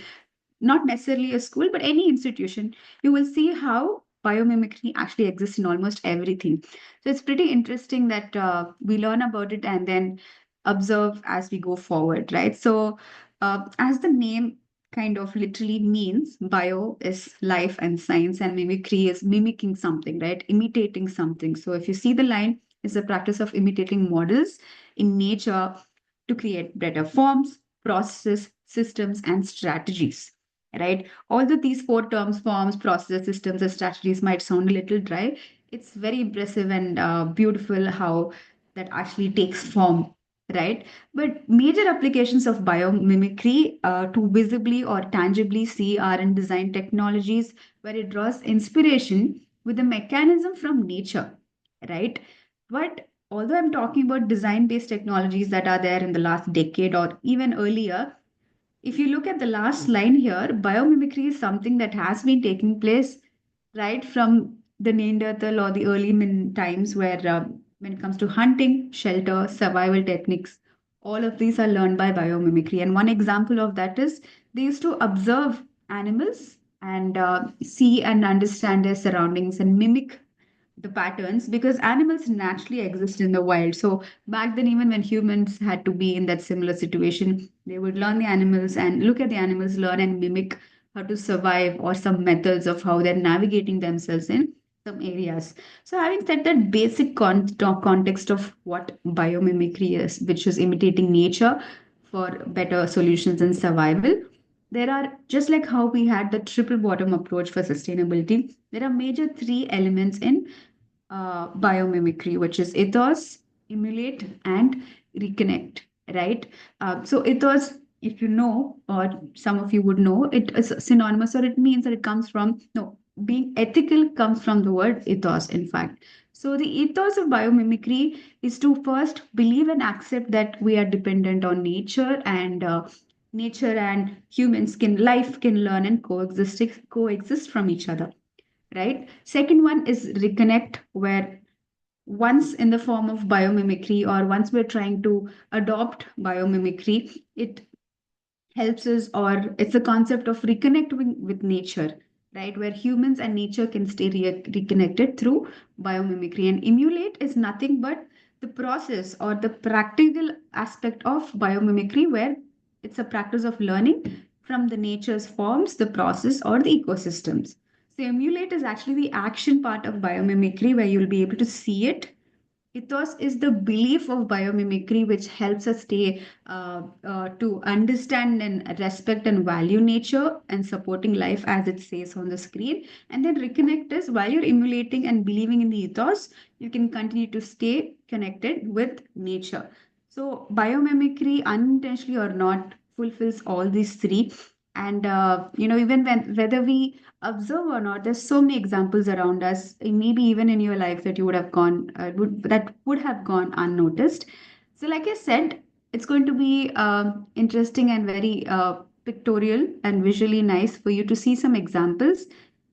not necessarily a school, but any institution, you will see how biomimicry actually exists in almost everything. So it's pretty interesting that we learn about it and then observe as we go forward, right? So, as the name kind of literally means, bio is life and science, and mimicry is mimicking something, right? Imitating something. So, if you see the line, it's the practice of imitating models in nature to create better forms, processes, systems, and strategies, right? Although these four terms, forms, processes, systems, and strategies, might sound a little dry, it's very impressive and beautiful how that actually takes form, right? But major applications of biomimicry to visibly or tangibly see are in design technologies, where it draws inspiration with a mechanism from nature, right? But although I'm talking about design based technologies that are there in the last decade or even earlier, if you look at the last line here, biomimicry is something that has been taking place right from the Neanderthal or the early times, where when it comes to hunting, shelter, survival techniques, all of these are learned by biomimicry. And one example of that is they used to observe animals and see and understand their surroundings and mimic the patterns, because animals naturally exist in the wild. So back then, even when humans had to be in that similar situation, they would learn the animals and look at the animals, learn and mimic how to survive, or some methods of how they're navigating themselves in some areas. So having said that basic context of what biomimicry is, which is imitating nature for better solutions and survival, there are, just like how we had the triple bottom approach for sustainability, there are major three elements in biomimicry, which is ethos, emulate, and reconnect, right? So ethos, if you know, or some of you would know, it is synonymous, or it means that it comes from, no, being ethical comes from the word ethos, in fact. So the ethos of biomimicry is to first believe and accept that we are dependent on nature, and nature and humans can life can learn and coexist from each other, right? Second one is reconnect, where once in the form of biomimicry, or once we're trying to adopt biomimicry, it helps us, or it's a concept of reconnecting with nature, right? Where humans and nature can stay reconnected through biomimicry. And emulate is nothing but the process or the practical aspect of biomimicry, where it's a practice of learning from the nature's forms, the process, or the ecosystems. So emulate is actually the action part of biomimicry, where you'll be able to see it. Ethos is the belief of biomimicry, which helps us stay to understand and respect and value nature and supporting life as it says on the screen. And then reconnect is, while you're emulating and believing in the ethos, you can continue to stay connected with nature. So biomimicry, unintentionally or not, fulfills all these three. And even when whether we observe or not, there's so many examples around us, maybe even in your life, that you would have gone that would have gone unnoticed. So like I said, it's going to be interesting and very pictorial and visually nice for you to see some examples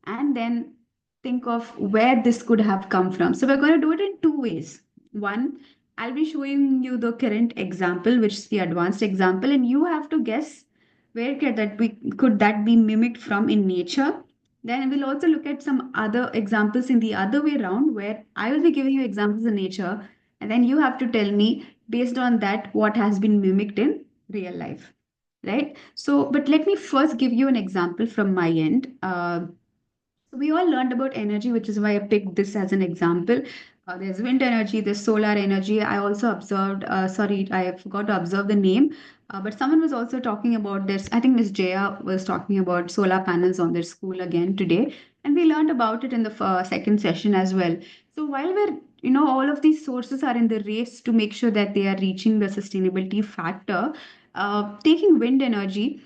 and then think of where this could have come from. So we're going to do it in two ways. One, I'll be showing you the current example, which is the advanced example, and you have to guess where could that be mimicked from in nature. Then we'll also look at some other examples in the other way around, where I will be giving you examples in nature, and then you have to tell me based on that what has been mimicked in real life, right? So, but let me first give you an example from my end. So we all learned about energy, which is why I picked this as an example. There's wind energy, there's solar energy. I also observed, sorry, I forgot to observe the name, but someone was also talking about this. I think Miss Jaya was talking about solar panels on their school again today, and we learned about it in the second session as well. So while all of these sources are in the race to make sure that they are reaching the sustainability factor, taking wind energy,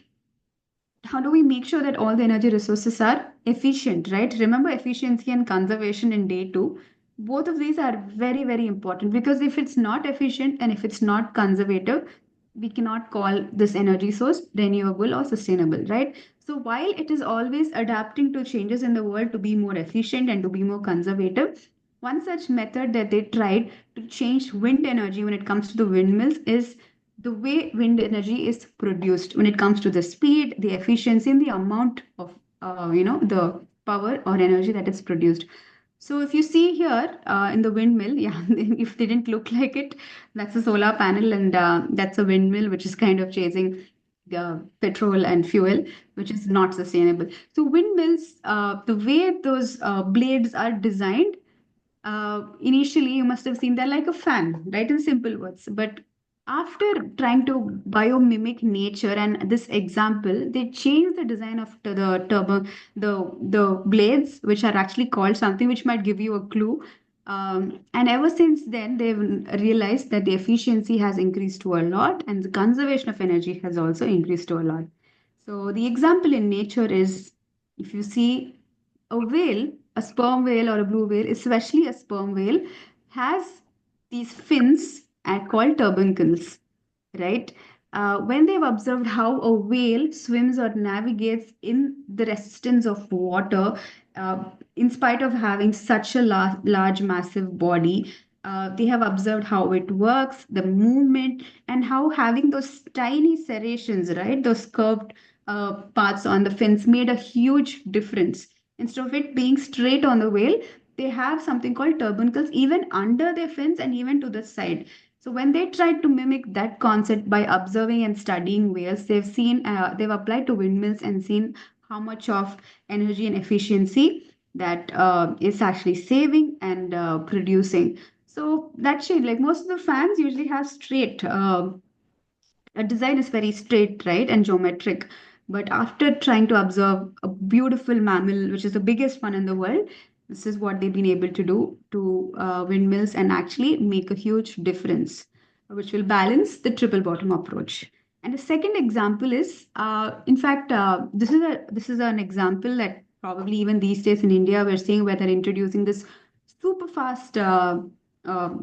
how do we make sure that all the energy resources are efficient, right? Remember efficiency and conservation in day two. Both of these are very, very important because if it's not efficient and if it's not conservative, we cannot call this energy source renewable or sustainable, right? So while it is always adapting to changes in the world to be more efficient and to be more conservative, one such method that they tried to change wind energy when it comes to the windmills is the way wind energy is produced when it comes to the speed, the efficiency, and the amount of the power or energy that is produced. So if you see here in the windmill, yeah, if they didn't look like it, that's a solar panel, and that's a windmill which is kind of chasing petrol and fuel, which is not sustainable. So windmills, the way those blades are designed, initially you must have seen they're like a fan, right? In simple words. But after trying to biomimic nature and this example, they changed the design of the turbo, the blades, which are actually called something which might give you a clue. And ever since then, they've realized that the efficiency has increased to a lot, and the conservation of energy has also increased to a lot. So the example in nature is, if you see a whale, a sperm whale or a blue whale, especially a sperm whale, has these fins called turbuncles, right? When they've observed how a whale swims or navigates in the resistance of water, uh, in spite of having such a large, massive body, they have observed how it works, the movement, and how having those tiny serrations, right, those curved parts on the fins made a huge difference. Instead of it being straight on the whale, they have something called turbuncles even under their fins and even to the side. So when they tried to mimic that concept by observing and studying whales, they've applied to windmills and seen how much of energy and efficiency that is actually saving and producing. So that shade, like most of the fans usually have straight a design is very straight, right, and geometric. But after trying to observe a beautiful mammal, which is the biggest one in the world, this is what they've been able to do to windmills and actually make a huge difference, which will balance the triple bottom approach. And the second example is, in fact, this is an example that probably even these days in India we're seeing where they're introducing this super fast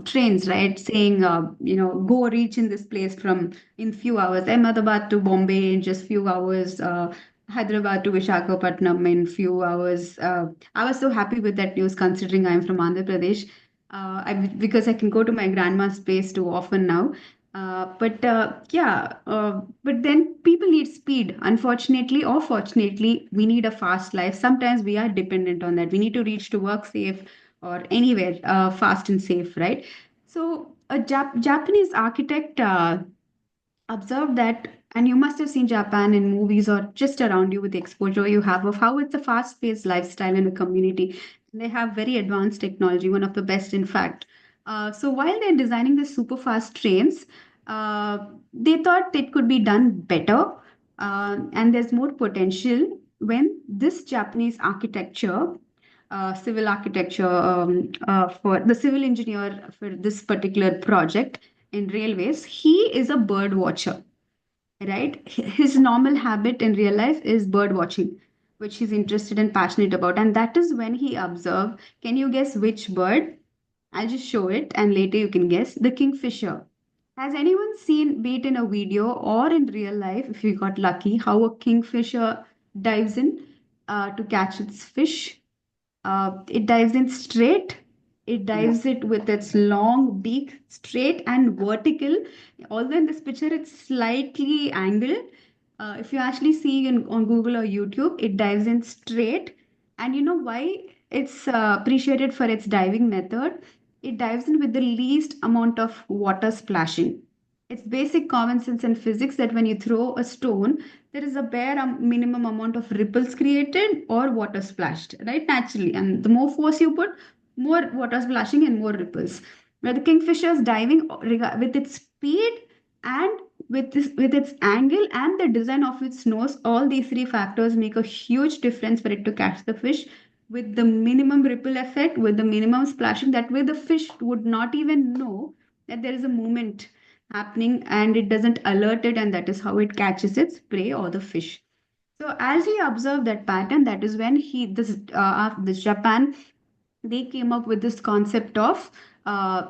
trains, right? Saying, go reach in this place from in few hours. Ahmedabad to Bombay in just few hours. Hyderabad to Visakhapatnam in few hours. I was so happy with that news considering I'm from Andhra Pradesh. Because I can go to my grandma's place too often now. But then people need speed. Unfortunately or fortunately, we need a fast life. Sometimes we are dependent on that. We need to reach to work safe or anywhere fast and safe, right? So a Japanese architect observe that, and you must have seen Japan in movies or just around you with the exposure you have of how it's a fast paced lifestyle in a community. They have very advanced technology, one of the best, in fact. So while they're designing the super fast trains, they thought it could be done better, and there's more potential when this Japanese architecture, civil architecture, for the civil engineer for this particular project in railways, he is a bird watcher, right? His normal habit in real life is bird watching, which he's interested and passionate about. And that is when he observed, can you guess which bird? I'll just show it and later you can guess. The kingfisher. Has anyone seen, be it in a video or in real life, if you got lucky, how a kingfisher dives in to catch its fish? It dives in straight. It Yeah. dives it with its long beak, straight and vertical. Although in this picture it's slightly angled. If you actually see on Google or YouTube, it dives in straight. And you know why it's appreciated for its diving method? It dives in with the least amount of water splashing. It's basic common sense and physics that when you throw a stone, there is a bare minimum amount of ripples created or water splashed, right? Naturally. And the more force you put, more water splashing and more ripples. Where the kingfisher is diving with its speed and with its angle and the design of its nose, all these three factors make a huge difference for it to catch the fish with the minimum ripple effect, with the minimum splashing. That way, the fish would not even know that there is a movement happening and it doesn't alert it, and that is how it catches its prey or the fish. So as he observed that pattern, that is when this Japan, they came up with this concept of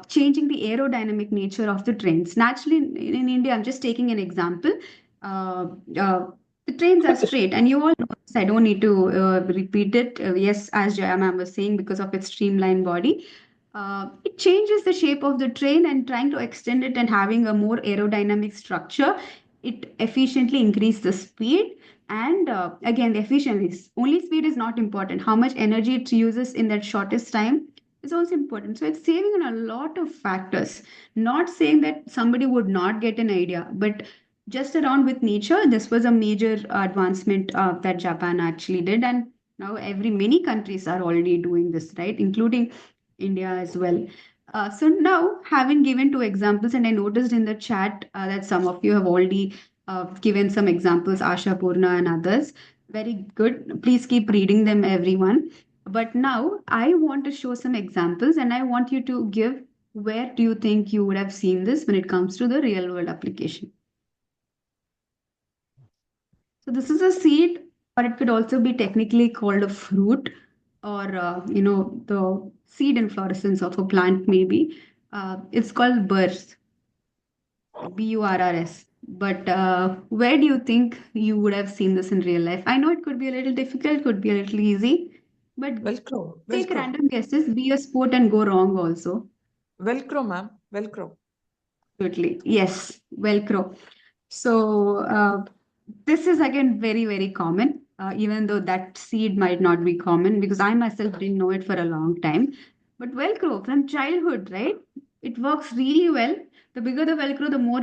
changing the aerodynamic nature of the trains. Naturally, in India, I'm just taking an example. Uh, uh, the trains are straight, and you all know this. I don't need to repeat it. Yes, as Jaya ma'am was saying, because of its streamlined body, it changes the shape of the train, and trying to extend it and having a more aerodynamic structure, it efficiently increase the speed. And again, the efficiency, only speed is not important. How much energy it uses in that shortest time is also important. So it's saving on a lot of factors. Not saying that somebody would not get an idea, but just around with nature, this was a major advancement that Japan actually did. And now every many countries are already doing this, right? Including India as well. So now, having given two examples, and I noticed in the chat that some of you have already given some examples, Asha, Purna, and others. Very good. Please keep reading them, everyone. But now I want to show some examples, and I want you to give where do you think you would have seen this when it comes to the real world application. So this is a seed, or it could also be technically called a fruit, or the seed inflorescence of a plant, maybe. It's called burrs. Burrs. But where do you think you would have seen this in real life? I know it could be a little difficult, could be a little easy, but Velcro. take Velcro. random guesses, be a sport and go wrong also. Velcro, ma'am. Velcro. Absolutely. Yes, Velcro. So this is again very, very common, even though that seed might not be common because I myself didn't know it for a long time. But Velcro from childhood, right? It works really well. The bigger the Velcro, the more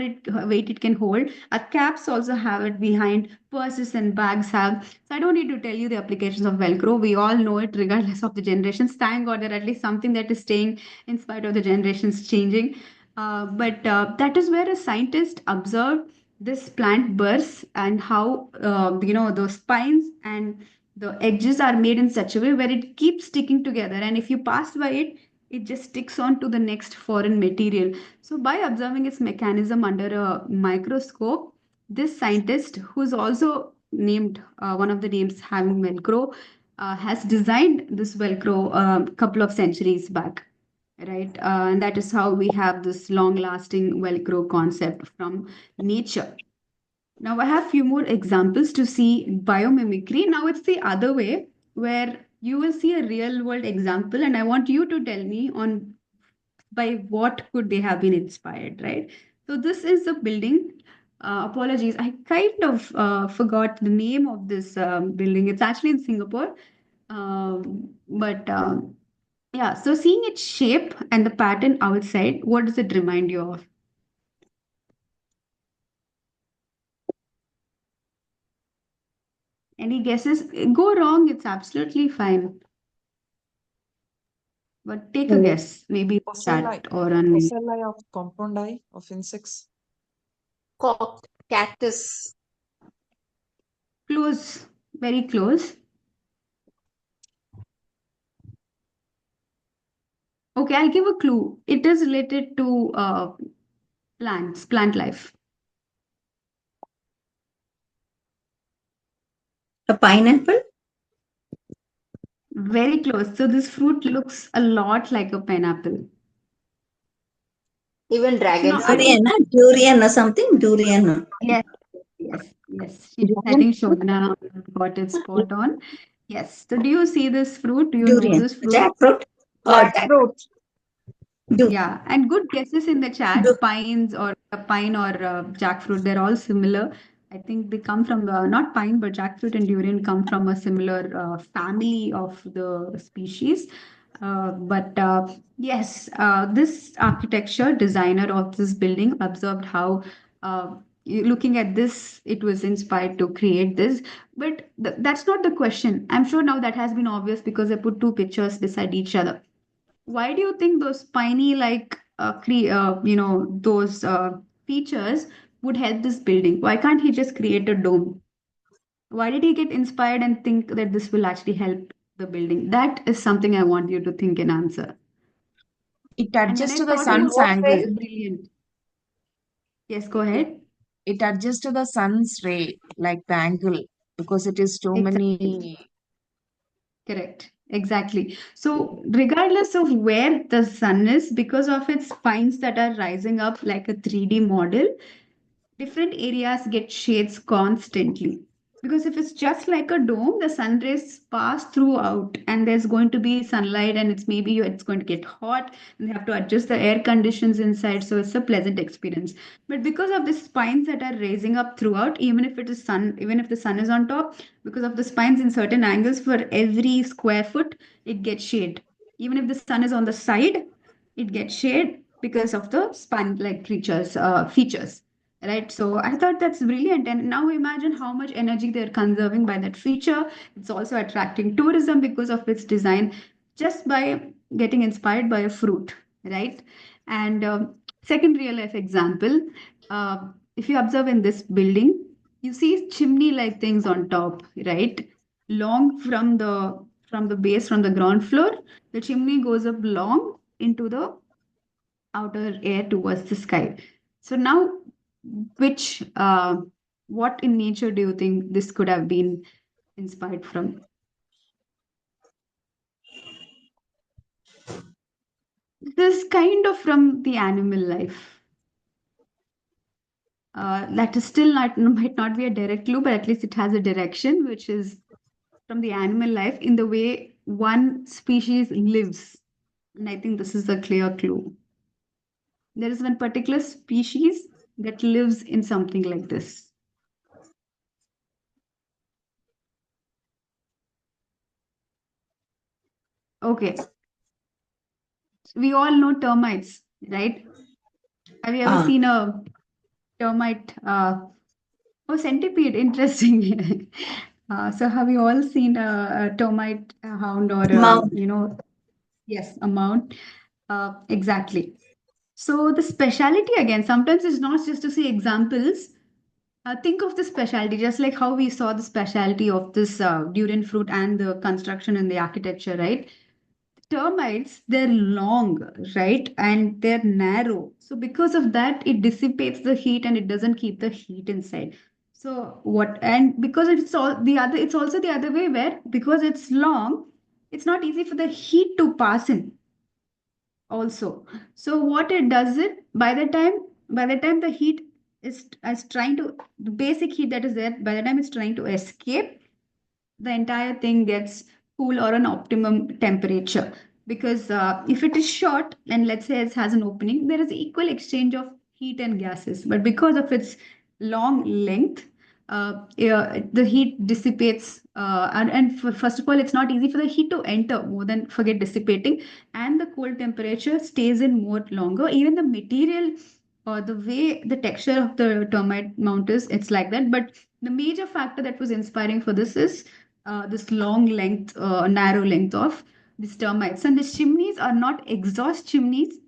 weight it can hold. Our caps also have it behind, purses and bags have. So I don't need to tell you the applications of Velcro. We all know it regardless of the generations. Thank God there at least something that is staying in spite of the generations changing. But that is where a scientist observed this plant bursts and how the spines and the edges are made in such a way where it keeps sticking together, and if you pass by it, it just sticks on to the next foreign material. So by observing its mechanism under a microscope, this scientist, who's also named one of the names having Velcro, has designed this Velcro a couple of centuries back, right? And that is how we have this long lasting Velcro concept from nature. Now, I have few more examples to see biomimicry. Now, it's the other way where you will see a real world example, and I want you to tell me on by what could they have been inspired, right? So, this is a building. Apologies, I kind of forgot the name of this building. It's actually in Singapore. But yeah, so seeing its shape and the pattern outside, what does it remind you of? Any guesses? Go wrong, it's absolutely fine. But take a guess, maybe Ocelli. chat or on Ocelli of compound eye of insects. Cactus. close, very close. Okay, I'll give a clue. It is related to plants, plant life. A pineapple? Very close. So this fruit looks a lot like a pineapple. Even dragon No, I fruit. mean, Durian or something? Durian. yes, yes. I think Shodhana got it spot on. Yes. So do you see this fruit? Do you know Durian. this fruit? Jackfruit? Jackfruit. Yeah, and good guesses in the chat. Pines or pine or jackfruit, they're all similar. I think they come from not pine, but jackfruit and durian come from a similar family of the species. But yes, this architecture designer of this building observed how, looking at this, it was inspired to create this. But that's not the question. I'm sure now that has been obvious because I put two pictures beside each other. why do you think those spiny like those features would help this building? Why can't he just create a dome? Why did he get inspired and think that this will actually help the building? That is something I want you to think and answer. It And when adjusts I to the thought, sun's what angle. way? it's brilliant. Yes, go It, ahead. it adjusts to the sun's ray, like the angle, because it is too Exactly. many. Correct. Exactly. So, regardless of where the sun is, because of its spines that are rising up like a 3D model, different areas get shades constantly. Because if it's just like a dome, the sun rays pass throughout, and there's going to be sunlight, and it's going to get hot, and they have to adjust the air conditions inside, so it's a pleasant experience. But because of the spines that are raising up throughout, even if the sun is on top, because of the spines in certain angles, for every square foot, it gets shade. Even if the sun is on the side, it gets shade because of the spine like features, right? So I thought that's brilliant. And now imagine how much energy they're conserving by that feature. It's also attracting tourism because of its design, just by getting inspired by a fruit, right? And second real life example, if you observe in this building, you see chimney like things on top, right? Long from the base, from the ground floor, the chimney goes up long into the outer air towards the sky. So now, which what in nature do you think this could have been inspired from? This is kind of from the animal life. That is still not might not be a direct clue, but at least it has a direction, which is from the animal life in the way one species lives. And I think this is a clear clue. There is one particular species that lives in something like this. Okay, we all know termites, right? Have you ever Ah, seen a termite? Oh, centipede, interesting. So have you all seen a termite hound or mount. yes, a mount? Exactly. So the speciality again, sometimes it's not just to see examples. Think of the specialty, just like how we saw the specialty of this durian fruit and the construction and the architecture, right? Termites, they're long, right? And they're narrow. So because of that, it dissipates the heat and it doesn't keep the heat inside. So what and because it's also the other way where because it's long, it's not easy for the heat to pass in also. So what it does it by the time the heat is trying to the basic heat that is there, by the time it's trying to escape, the entire thing gets cool or an optimum temperature. Because if it is short and let's say it has an opening, there is equal exchange of heat and gases. But because of its long length, yeah, the heat dissipates. First of all, it's not easy for the heat to enter more than forget dissipating, and the cold temperature stays in more longer. Even the material or the way the texture of the termite mount is, it's like that. But the major factor that was inspiring for this is this long length, narrow length of these termites. And these chimneys are not exhaust chimneys,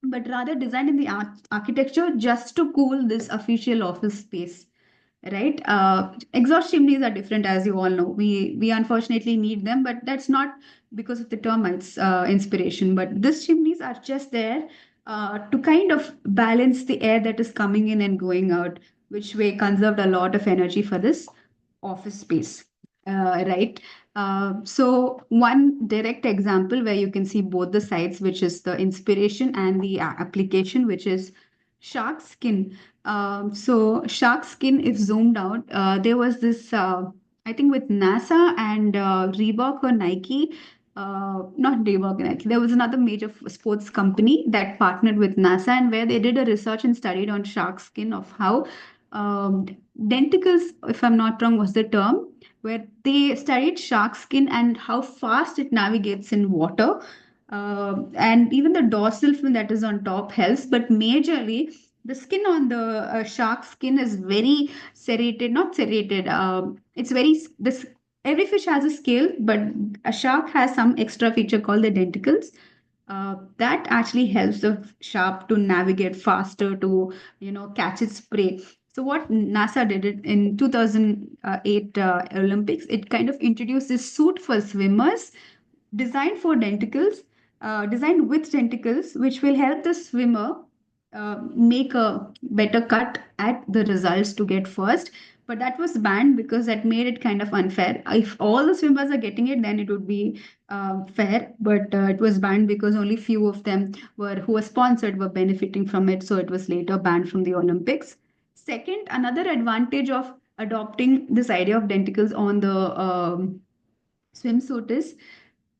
but rather designed in the architecture just to cool this official office space. Right? Exhaust chimneys are different, as you all know. We unfortunately need them, but that's not because of the termites inspiration. But these chimneys are just there to kind of balance the air that is coming in and going out, which way conserved a lot of energy for this office space. Right. So one direct example where you can see both the sides, which is the inspiration and the application, which is shark skin. So shark skin, if zoomed out, there was this, I think with NASA and Reebok or Nike, not Reebok and Nike, there was another major sports company that partnered with NASA and where they did a research and studied on shark skin of how um, denticles, if I'm not wrong, was the term, where they studied shark skin and how fast it navigates in water. And even the dorsal fin that is on top helps, but majorly the skin on the shark skin is very serrated, not serrated. It's very this. every fish has a scale, but a shark has some extra feature called the denticles. That actually helps the shark to navigate faster to, catch its prey. So what NASA did it in 2008 Olympics, it kind of introduced this suit for swimmers designed for denticles, designed with tentacles, which will help the swimmer make a better cut at the results to get first. But that was banned because that made it kind of unfair. If all the swimmers are getting it, then it would be fair. But it was banned because only few of them who were sponsored were benefiting from it. So it was later banned from the Olympics. Second, another advantage of adopting this idea of denticles on the swimsuit is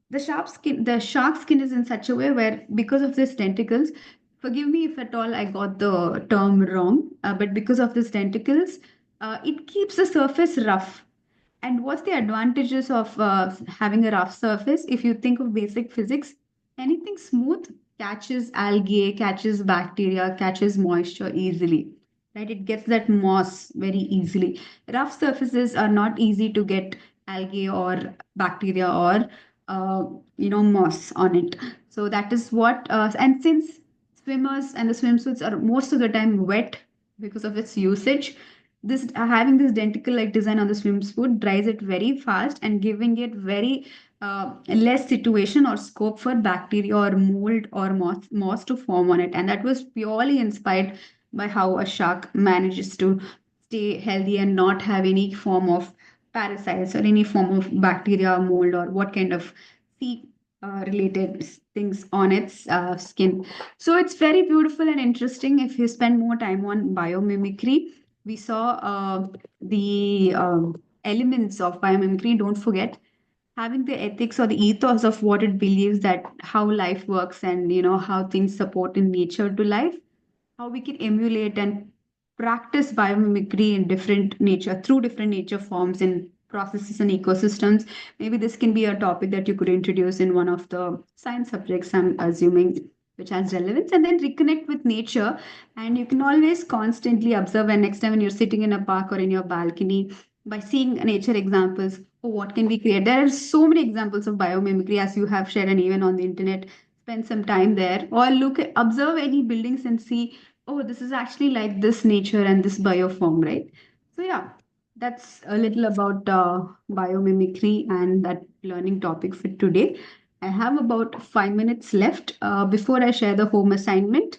the shark skin is in such a way where, because of these tentacles, forgive me if at all I got the term wrong, but because of these tentacles, it keeps the surface rough. And what's the advantages of having a rough surface? If you think of basic physics, anything smooth catches algae, catches bacteria, catches moisture easily. Right? It gets that moss very easily. Rough surfaces are not easy to get algae or bacteria or moss on it. So that is what. And since swimmers and the swimsuits are most of the time wet because of its usage, this having this denticle like design on the swimsuit dries it very fast and giving it very less situation or scope for bacteria or mold or moss to form on it. And that was purely inspired by how a shark manages to stay healthy and not have any form of parasites or any form of bacteria, mold, or what kind of sea related things on its skin. So it's very beautiful and interesting if you spend more time on biomimicry. We saw the elements of biomimicry. Don't forget having the ethics or the ethos of what it believes that how life works and how things support in nature to life, how we can emulate and practice biomimicry in different nature through different nature forms in processes and ecosystems. Maybe this can be a topic that you could introduce in one of the science subjects, I'm assuming, which has relevance, and then reconnect with nature. And you can always constantly observe, and next time when you're sitting in a park or in your balcony, by seeing nature examples, oh, what can we create? There are so many examples of biomimicry as you have shared, and even on the internet. Spend some time there, or observe any buildings and see, oh, this is actually like this nature and this bioform, right? So yeah, that's a little about biomimicry and that learning topic for today. I have about 5 minutes left before I share the home assignment.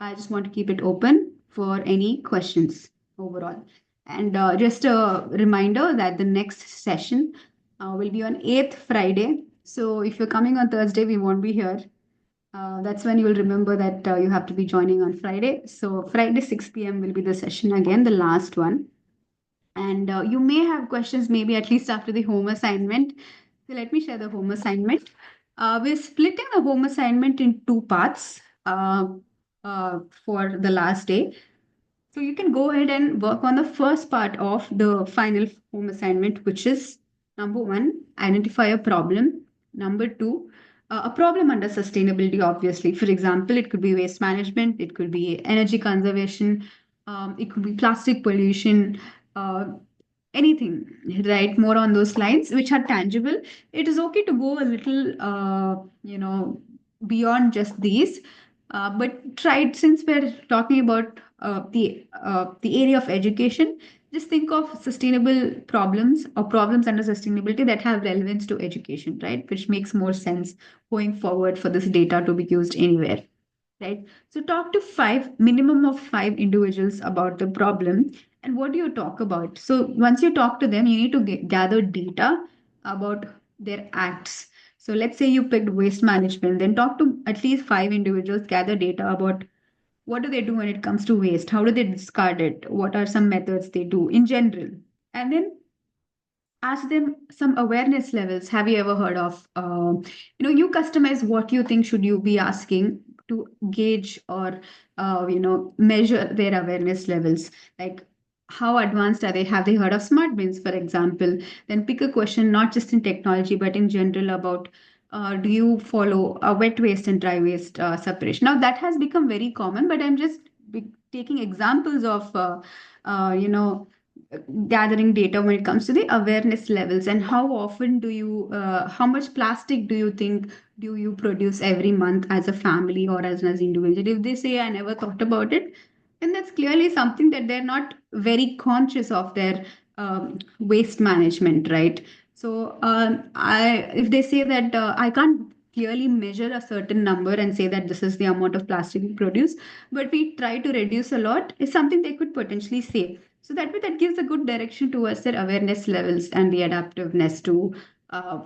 I just want to keep it open for any questions overall. And just a reminder that the next session will be on 8th Friday. So if you're coming on Thursday, we won't be here. That's when you'll remember that you have to be joining on Friday. So Friday 6 p.m. will be the session again, the last one. And you may have questions maybe at least after the home assignment. So let me share the home assignment. We're splitting the home assignment in two parts for the last day. So you can go ahead and work on the first part of the final home assignment, which is number one, identify a problem. Number two, a problem under sustainability, obviously. For example, it could be waste management, it could be energy conservation, it could be plastic pollution, uh, anything, right? More on those lines, which are tangible. It is okay to go a little, beyond just these. But try it, since we're talking about the area of education. Just think of sustainable problems or problems under sustainability that have relevance to education, right? Which makes more sense going forward for this data to be used anywhere, right? So talk to minimum of five individuals about the problem. And what do you talk about? So once you talk to them, you need to gather data about their acts. So let's say you picked waste management, then talk to at least five individuals, gather data about what do they do when it comes to waste? How do they discard it? What are some methods they do in general? And then ask them some awareness levels. Have you ever heard of, you customize what you think should you be asking to gauge or, measure their awareness levels. Like, how advanced are they? Have they heard of smart bins, for example? Then pick a question, not just in technology, but in general about, do you follow a wet waste and dry waste separation? Now, that has become very common, but I'm just taking examples of, gathering data when it comes to the awareness levels, and how often do you how much plastic do you think do you produce every month as a family or as an individual? If they say I never thought about it, then that's clearly something that they're not very conscious of their waste management, right? So I if they say that I can't clearly measure a certain number and say that this is the amount of plastic we produce, but we try to reduce a lot, is something they could potentially say. So that way, that gives a good direction towards their awareness levels and the adaptiveness to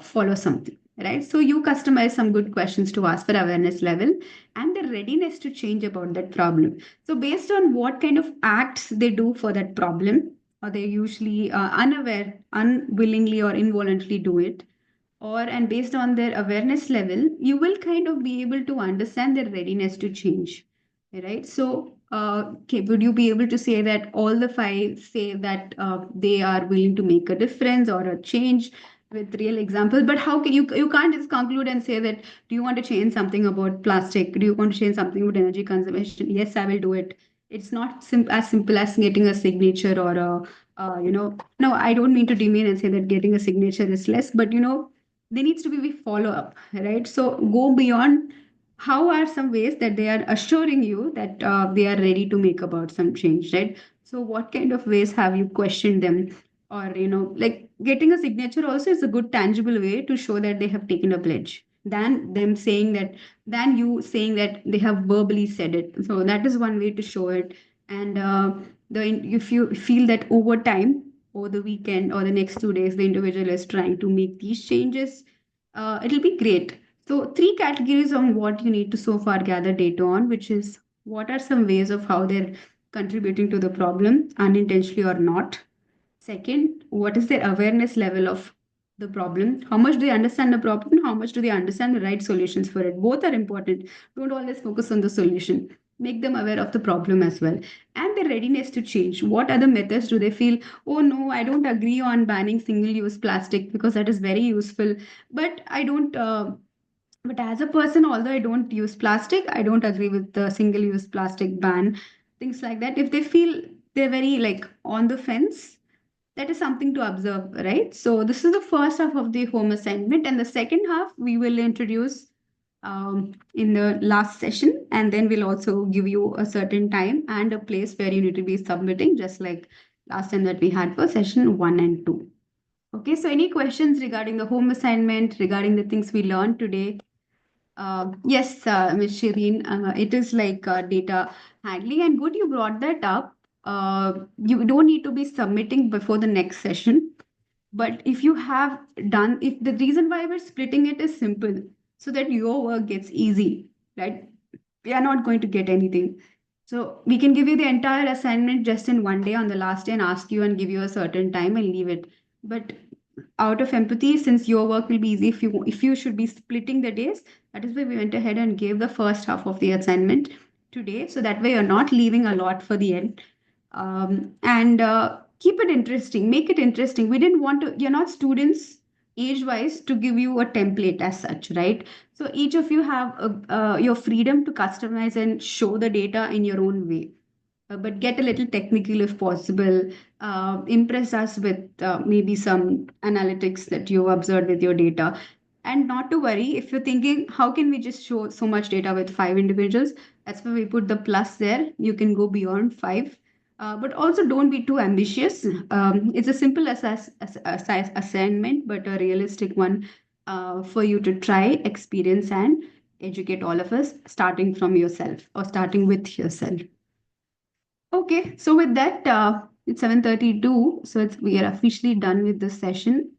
follow something, right? So you customize some good questions to ask for awareness level and the readiness to change about that problem. So based on what kind of acts they do for that problem, or they usually unaware, unwillingly or involuntarily do it, or and based on their awareness level, you will kind of be able to understand their readiness to change, right? So okay, would you be able to say that all the five say that they are willing to make a difference or a change with real examples? But how can you can't just conclude and say that, do you want to change something about plastic, do you want to change something about energy conservation? Yes, I will do it. It's not as simple as getting a signature or a no, I don't mean to demean and say that getting a signature is less, but there needs to be follow up, right? So go beyond. How are some ways that they are assuring you that they are ready to make about some change, right? So what kind of ways have you questioned them? Or like getting a signature also is a good tangible way to show that they have taken a pledge, than you saying that they have verbally said it. So that is one way to show it. And if you feel that over time, over the weekend or the next 2 days, the individual is trying to make these changes, it'll be great. So, three categories on what you need to so far gather data on, which is what are some ways of how they're contributing to the problem, unintentionally or not. Second, what is their awareness level of the problem? How much do they understand the problem? How much do they understand the right solutions for it? Both are important. Don't always focus on the solution. Make them aware of the problem as well. And the readiness to change. What other methods do they feel? Oh no, I don't agree on banning single use plastic because that is very useful. But I don't. But as a person, although I don't use plastic, I don't agree with the single use plastic ban. Things like that. If they feel they're very like on the fence, that is something to observe, right? So this is the first half of the home assignment, and the second half we will introduce in the last session, and then we'll also give you a certain time and a place where you need to be submitting, just like last time that we had for session 1 and 2. Okay, so any questions regarding the home assignment, regarding the things we learned today? Yes, Ms. Shireen, it is like data handling, and good you brought that up. You don't need to be submitting before the next session, but if you have done, if the reason why we're splitting it is simple, so that your work gets easy, right? We are not going to get anything. So we can give you the entire assignment just in one day on the last day and ask you and give you a certain time and leave it. But out of empathy, since your work will be easy, if you should be splitting the days, that is why we went ahead and gave the first half of the assignment today. So that way you're not leaving a lot for the end. And keep it interesting, make it interesting. We didn't want to, you're not students age wise to give you a template as such, right? So each of you have your freedom to customize and show the data in your own way. But get a little technical if possible. Impress us with maybe some analytics that you observed with your data. And not to worry, if you're thinking, how can we just show so much data with 5 individuals? That's why we put the plus there. You can go beyond 5. But also don't be too ambitious. It's a simple assignment, but a realistic one for you to try, experience, and educate all of us, starting from yourself or starting with yourself. Okay, so with that, it's 7:32, so we are officially done with this session.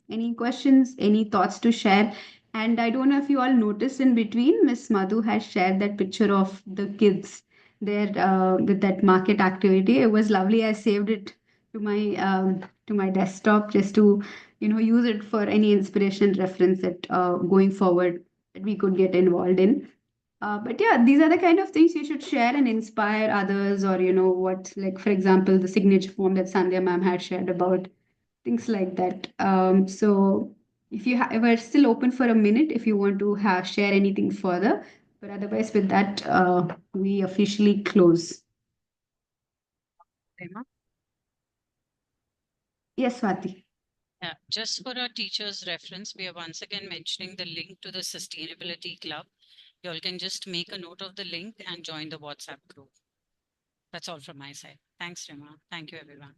Any questions, any thoughts to share? And I don't know if you all noticed in between, Miss Madhu has shared that picture of the kids there with that market activity. It was lovely. I saved it to my desktop just to use it for any inspiration reference that going forward that we could get involved in. But yeah, these are the kind of things you should share and inspire others, or what, like for example, the signature form that Sandhya ma'am had shared about, things like that. So if you are still open for a minute, if you want to have share anything further, but otherwise, with that, we officially close. Rema? Yes, Swati. Yeah, just for our teachers' reference, we are once again mentioning the link to the Sustainability Club. You all can just make a note of the link and join the WhatsApp group. That's all from my side. Thanks, Rima. Thank you, everyone.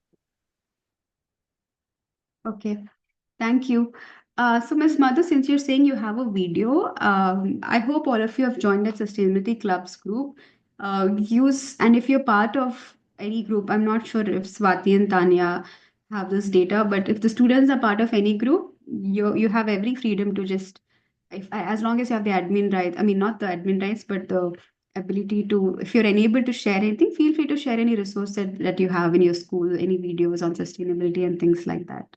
Okay. Thank you. So, Ms. Madhu, since you're saying you have a video, I hope all of you have joined that Sustainability Clubs group. And if you're part of any group, I'm not sure if Swati and Tanya have this data, but if the students are part of any group, you have every freedom to just, as long as you have the admin rights, I mean, not the admin rights, but the ability to, if you're unable to share anything, feel free to share any resource that you have in your school, any videos on sustainability and things like that.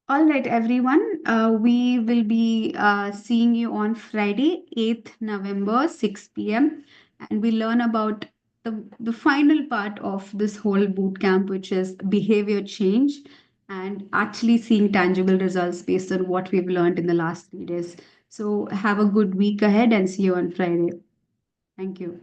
All right, everyone. We will be seeing you on Friday, 8th November, 6 p.m. And we learn about the final part of this whole boot camp, which is behavior change and actually seeing tangible results based on what we've learned in the last 3 days. So have a good week ahead and see you on Friday. Thank you.